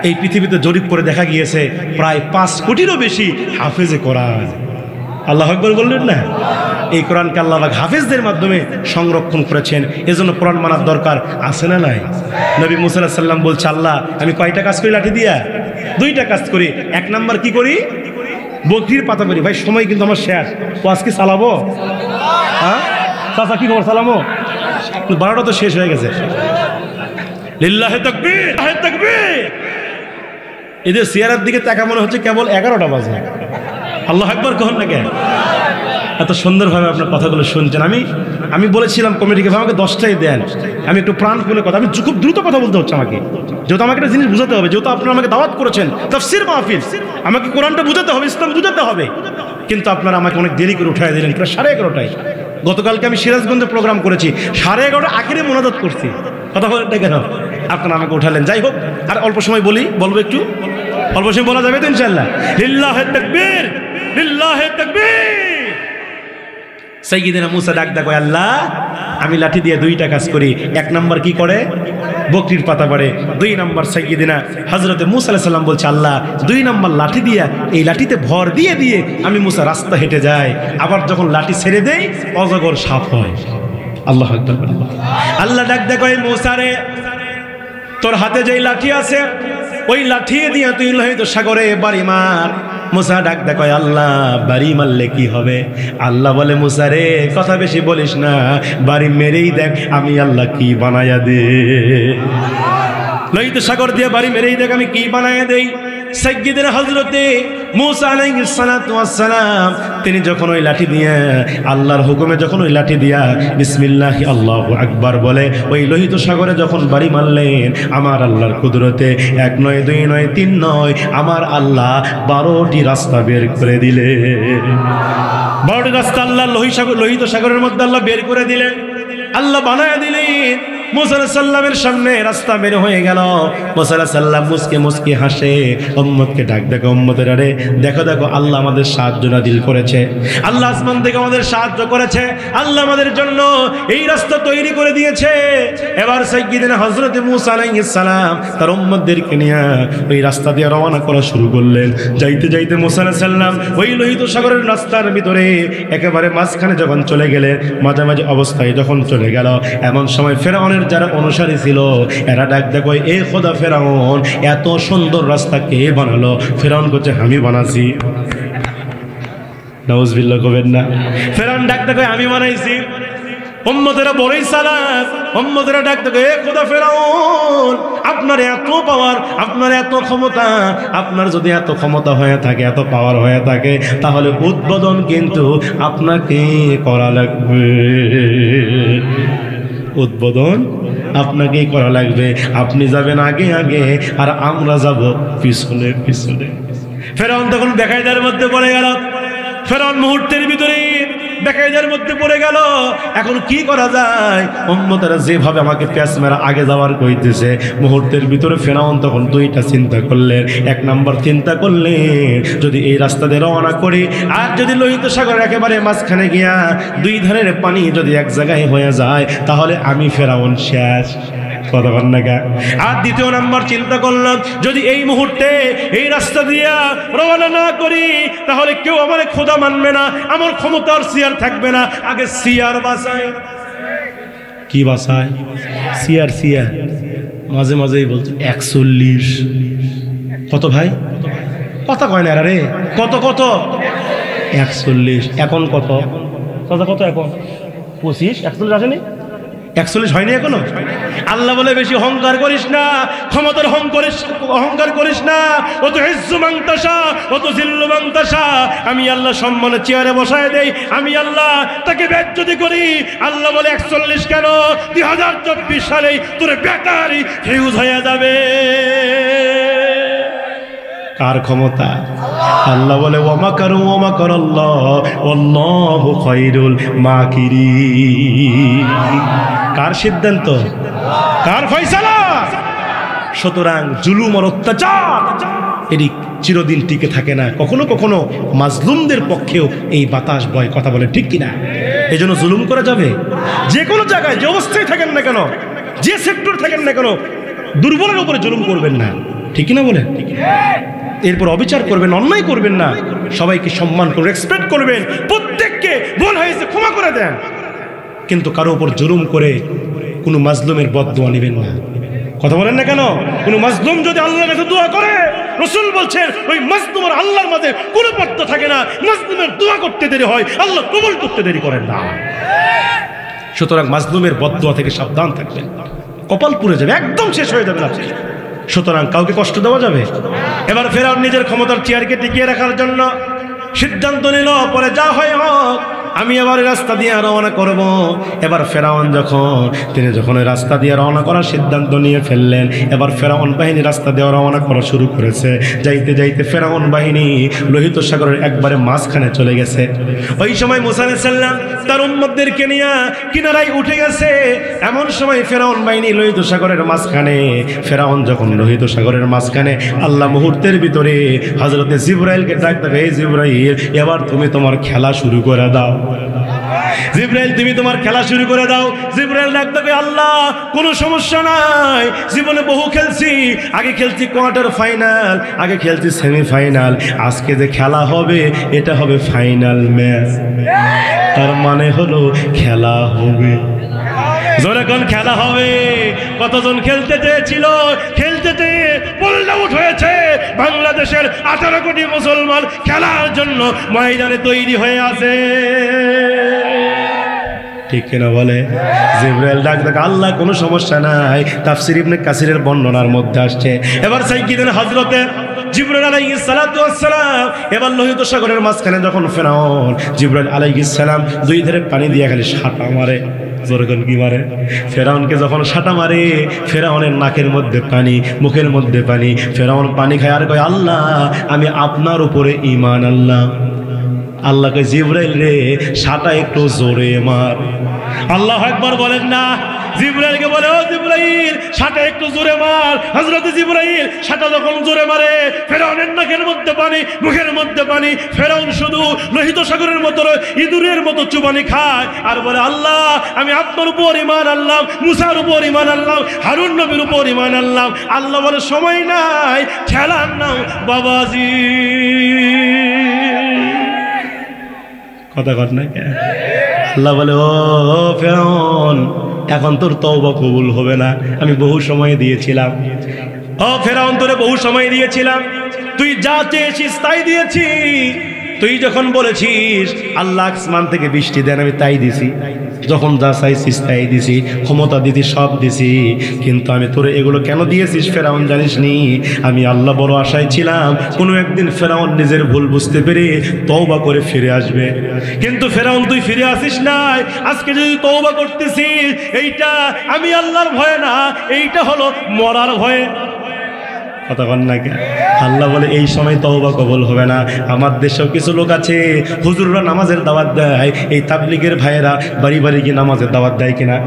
এই পৃথিবীতে জরিপ করে দেখা গিয়েছে প্রায় 5 কোটিরও বেশি হাফেজে কোরআন। আল্লাহু আকবার বললেন না? এই কোরআনকে আল্লাহ পাক হাফেজদের মাধ্যমে সংরক্ষণ করেছেন। এজন্য কোরআন মানার দরকার আছে না নাই? নবী মুসা আলাইহিস সালাম বলছে, আল্লাহ আমি কয়টা কাজ করি লাঠি দিয়া? 2টা কাজ করি। 1 নাম্বার কি করি? বকরির পাতা করি। ভাই সময় কিন্তু আমার শেষ, ও আজকে চালাবো? হ্যাঁ চাচা কি খবর? চালামো? 12টা তো শেষ হয়ে গেছে। লিল্লাহি তাকবীর, লিল্লাহি তাকবীর। এদের সিয়ারের দিকে তাকা মনে হচ্ছে কেবল 11টা বাজে। আল্লাহু আকবার কখন না কেন? এত সুন্দরভাবে আপনার কথাগুলো শুনছেন। আমি বলেছিলাম কমিটিকে, আমাকে 10টাই দেন, আমি একটু প্রাণ খুলে কথা, আমি খুব দ্রুত কথা বলতে হচ্ছে আমাকে, যেহেতু আমাকে একটা জিনিস বুঝাতে হবে, যেহেতু আপনারা আমাকে দাওয়াত করেছেন তাফসীর মাহফিল, আমাকে কোরআনটা বুঝাতে হবে, ইসলাম বুঝাতে হবে। কিন্তু আপনারা আমাকে অনেক দেরি করে উঠাই দিলেন, প্রায় 11:30টায়। গতকালকে আমি সিরাজগঞ্জে প্রোগ্রাম করেছি, 11:30 আখেরে মোনাজাত করছি। কথা বলেন না কেন? আপনারা আমাকে উঠালেন। যাই হোক, আর অল্প সময় বলবো একটু অল্প সময় বলা যাবে তো ইনশাআল্লাহ? লিল্লাহি তাকবীর, লিল্লাহি তাকবীর। সাইয়্যিদিনা মুসা ডাক দেয়, আল্লাহ আমি লাঠি দিয়ে 2টা কাজ করি। 1 নাম্বার কি করে? বকরির পাতা পড়ে। 2 নাম্বার সাইয়্যিদিনা হযরতে মুসা আলাইহিস সালাম বলছে, আল্লাহ 2 নাম্বার লাঠি দিয়া এই লাঠিতে ভর দিয়ে দিয়ে আমি মুসা রাস্তা হেঁটে যাই, আবার যখন লাঠি ছেড়ে দেই অজগর সাপ হয়। আল্লাহু আকবার। আল্লাহ ডাক দেয়, মুসা রে তোর হাতে যেই লাঠি আছে ওই লাঠি দিয়ে তুই লোহিত সাগরে বাড়ি মার। মুসা ডাক দেয়, আল্লাহ বাড়ি মারলে কি হবে? আল্লাহ বলে, মুসা রে কথা বেশি বলিস না, বাড়ি মেরেই দেখ আমি আল্লাহ কি বানায়া দে। লোহিত সাগর দিয়ে বাড়ি মেরেই দেখ আমি কি বানায়া দেই। সাইয়্যিদিনা হযরতে মুসা আলাইহিস সালাতু ওয়াস সালাম তিনি যখন ওই লাঠি দিয়ে আল্লাহর হুকুমে যখন ওই লাঠি দিয়া বিসমিল্লাহি আল্লাহু আকবার বলে ওই লোহিত সাগরে যখন বাড়ি মারলেন, আমার আল্লাহর কুদরতে 1 নয় 2 নয় 3 নয়, আমার আল্লাহ 12টি রাস্তা বের করে দিলেন। 12টি রাস্তা আল্লাহ লোহিত সাগরের মধ্যে আল্লাহ বের করে দিলেন, আল্লাহ বানায়া দিলেন। মুসা আলাইহিস সালামের সামনে রাস্তা বের হয়ে গেল। মুসা আলাইহিস সালাম মুস্কে মুস্কে হাসে, উম্মতকে ডাক দেখো, উম্মতের আরে দেখো দেখো আল্লাহ আমাদের সাহায্য নাযিল করেছে, আল্লাহ আসমান থেকে আমাদের সাহায্য করেছে, আল্লাহ আমাদের জন্য এই রাস্তা তৈরি করে দিয়েছে। এবার সাইয়্যিদিনা হযরত মুসা আলাইহিস সালাম তার উম্মতদেরকে নিয়ে ওই রাস্তা দিয়ে রওনা করা শুরু করলেন। যাইতে যাইতে মুসা আলাইহিস সালাম ওই লোহিত সাগরের রাস্তার ভিতরে একেবারে মাঝখানে যখন চলে গেলেন, মাঝামাঝি অবস্থায় যখন চলে গেল, এমন সময় ফেরাউনের যারা অনুসারী ছিল এরা ডাক দেখো, এ খোদা ফেরাউন এত সুন্দর রাস্তা কে বানালো? ফেরাউন বলছে আমি বানাইছি। নাউজুবিল্লাহ কবেন না। ফেরাউন ডাক দেখো আমি বানাইছি। উম্মতেরা বড়ই চালাক, উম্মতেরা ডাক দেখো, এ খোদা ফেরাউন আপনার এত পাওয়ার, আপনার এত ক্ষমতা, আপনার যদি এত ক্ষমতা হয়ে থাকে, এত পাওয়ার হয়ে থাকে, তাহলে উদ্বোধন কিন্তু আপনাকে করা লাগবে। উদ্বোধন আপনাকেই করা লাগবে। আপনি যাবেন আগে আগে আর আমরা যাব পিছনে পিছনে। ফেরাউন তখন বেকায়দার মধ্যে পড়ে গেল। ফেরাউন মুহূর্তের ভিতরে বেকায়দার মধ্যে পড়ে গেল। এখন কি করা যায়? উম্মতেরা যেভাবে আমাকে প্যাঁচ মেরা আগে যাওয়ার কইতেছে, মুহূর্তের ভিতরে ফেরাউন তখন 2টা চিন্তা করলেন। 1 নাম্বার চিন্তা করলেন, যদি এই রাস্তা দিয়ে রওনা করি আর যদি লোহিত সাগরের একেবারে মাঝখানে গিয়া 2 ধারের পানি যদি এক জায়গায় হয়ে যায়, তাহলে আমি ফেরাউন শেষ। আর 2য় নাম্বার চিন্তা করলাম, যদি এই মুহূর্তে এই রাস্তা দিয়া রওনা না করি তাহলে কেউ আমার খোদা মানবে না, আমার ক্ষমতার সিয়ার থাকবে না। আগে সিয়ার বাঁচাই। কি বাসায় সিআর মাঝে মাঝেই বলছে 41। কত ভাই? কথা কয় না রে, কত 41। এখন কত এখন 25। 41 আসেনি? 41 হয়নি এখনো? আল্লাহ বলে বেশি অহংকার করিস না, ক্ষমতার অহংকার করিস না। অত ইজ্জু মান তাশা অত জিল্লু মান তাশা। আমি আল্লাহ সম্মানের চেয়ারে বসায় দেই, আমি আল্লাহ তাকে বেজ্জতি করি। আল্লাহ বলে 41 কেন? 2024 সালেই তোর ব্যাটারি ফিউজ হয়ে যাবে। কার ক্ষমতা? আল্লাহ বলে ওয়ামাকারু ওয়ামাকারাল্লাহ ওয়াল্লাহু খায়রুল মাকিরিন। কার সিদ্ধান্ত? কার ফয়সালা? সুতরাং জুলুম আর অত্যাচার এটি চিরদিন টিকে থাকে না। কখনো কখনো মাজলুমদের পক্ষেও এই বাতাস বয়। কথা বলে ঠিক কিনা? এই জন্য জুলুম করা যাবে? যে কোনো জায়গায় যে অবস্থায় থাকেন না কেন, যে সেক্টর থাকেন না কেন, দুর্বলের উপরে জুলুম করবেন না। ঠিক কিনা বলেন? এরপর অবিচার করবেন, অন্যায় করবেন না, সবাইকে সম্মান করবেন, রেসপেক্ট করবেন, প্রত্যেককে ভুল হয়েছে ক্ষমা করে দেন, কিন্তু কারো উপর জুলুম করে কোনো মাজলুমের বদদোয়া নেবেন না। কথা বলেন না কেন? কোনো মাজলুম যদি আল্লাহর কাছে দোয়া করে, রাসূল বলছেন ওই মাজলুম আর আল্লাহর মাঝে কোনো পার্থক্য থাকে না। মাজলুমের দোয়া করতে দেরি হয়, আল্লাহ কবুল করতে দেরি করেন না। সুতরাং মাজলুমের বদদোয়া থেকে সাবধান থাকবেন। কপাল পুড়ে যাবে, একদম শেষ হয়ে যাবে আপনি। সুতরাং কাউকে কষ্ট দেওয়া যাবে? এবার ফেরাউন নিজের ক্ষমতার চেয়ারকে টিকিয়ে রাখার জন্য সিদ্ধান্ত নিল, পরে যা হয় হোক, আমি এবার রাস্তা দিয়ে রওনা করব। এবার ফেরাউন যখন ওই রাস্তা দিয়ে রওনা করার সিদ্ধান্ত নিয়ে ফেললেন, এবার ফেরাউন বাহিনী রাস্তা দিয়ে রওনা করা শুরু করেছে। যাইতে যাইতে ফেরাউন বাহিনী লোহিত সাগরের একবারে মাঝখানে চলে গেছে। ওই সময় মুসা আলাইহিস সালাম তার উম্মতদেরকে নিয়ে কিনারায় উঠে গেছে। এমন সময় ফেরাউন বাহিনী লোহিত সাগরের মাঝখানে। ফেরাউন যখন লোহিত সাগরের মাঝখানে, আল্লাহ মুহূর্তের ভিতরে হযরতে জিবরাইলকে ডাক দেবে, এই জিবরাইল, এবার তুমি তোমার খেলা শুরু করে দাও। জিবরাইল, তুমি তোমার খেলা শুরু করে দাও। জিবরাইল ডাক দেবে, আল্লাহ কোনো সমস্যা নাই, জীবনে বহু খেলছি, আগে খেলছি কোয়ার্টার ফাইনাল, আগে খেলছি সেমিফাইনাল, আজকে যে খেলা হবে এটা হবে ফাইনাল ম্যাচ। তার মানে হলো খেলা হবে। যখন খেলা হবে, কতজন খেলতে চেয়েছিল, খেলতে চেয়ে পোল্ড আউট হয়েছে। বাংলাদেশের 18 কোটি মুসলমান খেলার জন্য ময়দানে তৈরি হয়ে আছে। ঠিক কিনা বলে? জিবরাইল ডাক দেখ, আল্লাহ কোনো সমস্যা নাই। তাফসীর ইবনে কাসিরের বর্ণনার মধ্যে আসছে। এবার সাইয়্যিদুনা হযরতে জিবরাইল আলাইহিস সালাতু ওয়াস সালাম এবার লোহিত সাগরের মাঝখানে যখন ফেরাউন, জিবরাইল আলাইহিস সালাম দুই ধারে পানি দিয়ে খালি সাঁটা মারে। যখন কি মারে? ফেরাউনকে যখন সাঁটা মারে, ফেরাউনের নাকের মধ্যে পানি, মুখের মধ্যে পানি। ফেরাউন পানি খায় আর কয়, আল্লাহ আমি আপনার উপরে ঈমান আনলাম। আল্লাহকে, জিবরাইল রে সাঁটা একটু জোরে মার। আল্লাহু আকবার বলেন না? জিবরাইলকে বলে, ও জিবরাইল সাঁটা একটু জোরে মার। হযরত জিবরাইল সাঁটা যখন জোরে মারে, ফেরাউনের নাকের মধ্যে পানি, মুখের মধ্যে পানি। ফেরাউন শুধু লোহিত সাগরের মতো ইঁদুরের মতো চুবানি খায় আর বলে, আল্লাহ আমি আপনার উপর ঈমান আনলাম, মুসার উপর ঈমান আনলাম, হারুন নবীর উপর ঈমান আনলাম। আল্লাহ বলে, সময় নাই, খেলার নাও বাবাজি। কথা কর না কে? আল্লাহ বলে, ও ফেরাউন, এখন তোর তওবা কবুল হবে না। আমি বহু সময় দিয়েছিলাম। ও ফেরাউন, তোরে বহু সময় দিয়েছিলাম, তুই যা চেয়েছিস তাই দিয়েছি। তুই যখন বলেছিস আল্লাহ আসমান থেকে বৃষ্টি দেন, আমি তাই দিছি। যখন যা চাইছিস তাই দিছি, ক্ষমতা দিতি সব দিছি। কিন্তু আমি তোরে এগুলো কেন দিয়েছিস ফেরাউন জানিস নি? আমি আল্লাহ বড় আশায় ছিলাম কোনো একদিন ফেরাউন নিজের ভুল বুঝতে পেরে তওবা করে ফিরে আসবে। কিন্তু ফেরাউন তুই ফিরে আসিস নাই। আজকে যদি তওবা করতেছিস, এইটা আমি আল্লাহর ভয়ে না, এইটা হলো মরার ভয়ে। কথা বল না কে? আল্লাহ বলে, এই সময় তওবা কবুল হবে না। আমার দেশেও কিছু লোক আছে, হুজুররা নামাজের দাওয়াত দেয়, এই তাবলীগের ভাইয়েরা বাড়ি বাড়ি গিয়ে নামাজের দাওয়াত দেয় কিনা?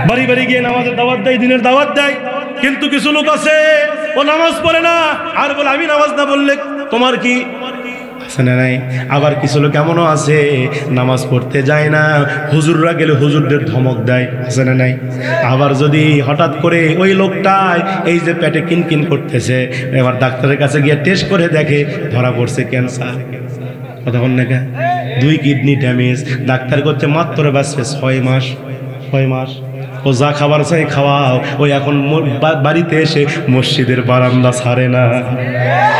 বাড়ি বাড়ি গিয়ে নামাজের দাওয়াত দেয়, দিনের দাওয়াত দেয়। কিন্তু কিছু লোক আছে, ও নামাজ পড়ে না আর বলে, আমি নামাজ না পড়লে তোমার কি? আছে না নাই? আবার কিছু লোক এমনও আছে, নামাজ পড়তে যায় না, হুজুররা গেলে হুজুরদের ধমক দেয়। আছে না নাই? আবার যদি হঠাৎ করে ওই লোকটাই এই যে পেটে কিনকিন করতেছে, এবার ডাক্তারের কাছে গিয়ে টেস্ট করে দেখে ধরা পড়ছে ক্যান্সার। কথা বল না কে? 2 কিডনি ড্যামেজ। ডাক্তার করছে মাত্র বাঁচবে 6 মাস। ও যা খাবার চাই খাওয়াও, ওই এখন বাড়িতে এসে মসজিদের বারান্দা ছাড়ে না।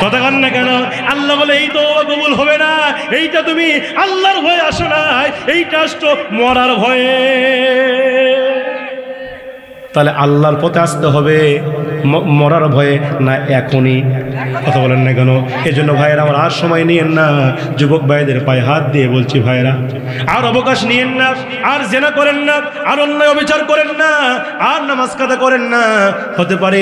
কথা কন না কেন? আল্লাহ বলে এই তো কবুল হবে না, এইটা তুমি আল্লাহর ভয়ে আসো না, এইটা আসতো মরার ভয়ে। তাহলে আল্লাহর পথে আসতে হবে মরার ভয়ে না এখনই? কথা বলেন না কেন? এই জন্য ভাইয়েরা আমার আর সময় নিয়েন না, যুবক ভাইদের পায়ে হাত দিয়ে বলছি ভাইয়েরা আর অবকাশ নিয়েন না, আর জেনা করেন না, আর অন্যায় অবিচার করেন না, আর নামাজ কাদা করেন না। হতে পারে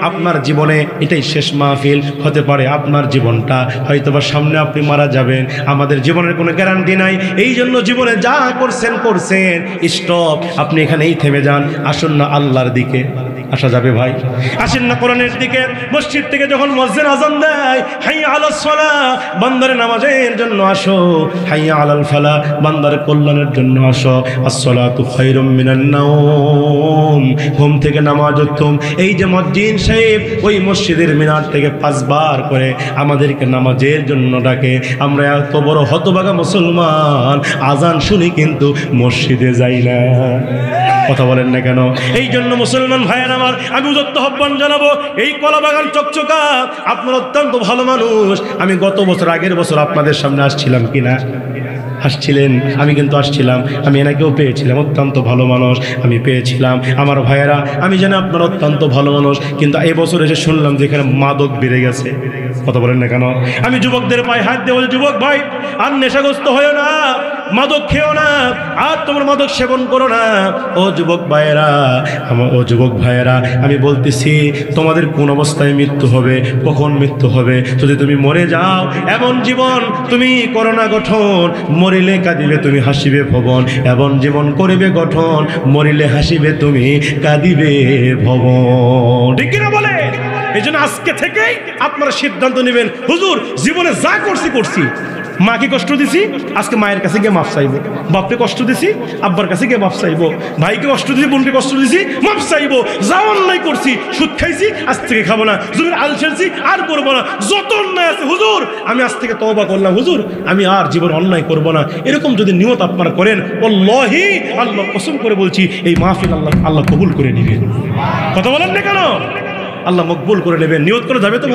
আপনার জীবনে এটাই শেষ মাহফিল, হতে পারে আপনার জীবনটা হয়তোবা সামনে আপনি মারা যাবেন, আমাদের জীবনের কোনো গ্যারান্টি নাই। এই জন্য জীবনে যা করছেন করছেন, স্টপ, আপনি এখানেই থেমে যান। আসুন না আল্লাহর দিকে আসা যাবে ভাই, আসেন না কোরআনের দিকে। মসজিদ থেকে যখন মুয়াজ্জিন আযান দেয় হাইয়া আলাস সালাহ, বান্দার নামাজের জন্য আসো, হাইয়া আলাল ফালাহ, বান্দার কল্যাণের জন্য আসো। আসসালাতু খায়রুম মিনান নাওম, ঘুম থেকে নামাজ উত্তম। এই যে মুয়াজ্জিন সাহেব ওই মসজিদের মিনার থেকে 5 বার করে আমাদেরকে নামাজের জন্য ডাকে, আমরা এত বড় হতভাগা মুসলমান আজান শুনি কিন্তু মসজিদে যাই না। কথা বলেন না কেন? এই জন্য মুসলমান ভাইয়ের আমার আমি উদাত্ত আহ্বান জানাবো, এই কলাবাগান চকচকা আপনার অত্যন্ত ভালো মানুষ। আমি গত বছর আগের বছর আপনাদের সামনে আসছিলাম কিনা? আসছিলেন, আমি কিন্তু আসছিলাম, আমি এনাকেও পেয়েছিলাম, অত্যন্ত ভালো মানুষ আমি পেয়েছিলাম। আমার ভাইয়েরা আমি জানি আপনার অত্যন্ত ভালো মানুষ, কিন্তু এবছর এসে শুনলাম যে এখানে মাদক বেড়ে গেছে। কথা বলেন না কেন? আমি যুবকদের পায়ে হাত দিয়ে বলি, যুবক ভাই আর নেশাগ্রস্ত হয়েও না, মাদক খেও না, আর তোমার মাদক সেবন করো না। ও যুবক ভাইয়েরা, ও যুবক ভাইয়েরা আমি বলতেছি তোমাদের কোন অবস্থায় মৃত্যু হবে, কখন মৃত্যু হবে, যদি তুমি মরে যাও এমন জীবন তুমি করো না গঠন, মরিলে কাঁদিবে তুমি হাসিবে ভবন, এমন জীবন করিবে গঠন, মরিলে হাসিবে তুমি কাঁদিবে ভবন। ঠিক কিনা বলে? এই জন্য আজকে থেকেই আপনারা সিদ্ধান্ত নেবেন, হুজুর জীবনে যা করছি, মাকে কষ্ট দিছি, আজকে মায়ের কাছে গিয়ে মাফ চাইবো, বাপকে কষ্ট দিছি, আব্বার কাছে গিয়ে মাফ চাইবো, ভাইকে কষ্ট দিছি, বোনকে কষ্ট দিছি, মাফ চাইবো। যা অন্যায় করছি, সুদ খাইছি, আজ থেকে খাবো না, জমির আল ছেড়ছি আর করবো না, যত অন্যায় আছে হুজুর আমি আজ থেকে তওবা করলাম, হুজুর আমি আর জীবন অন্যায় করবো না। এরকম যদি নিয়ত আপনারা করেন, ওয়াল্লাহি আল্লাহ কসম করে বলছি এই মাহফিল আল্লাহ কবুল করে নেবেন। কথা বলেন না কেন? আল্লাহ মকবুল করে নেবেন। নিয়ত করে যাবে তো।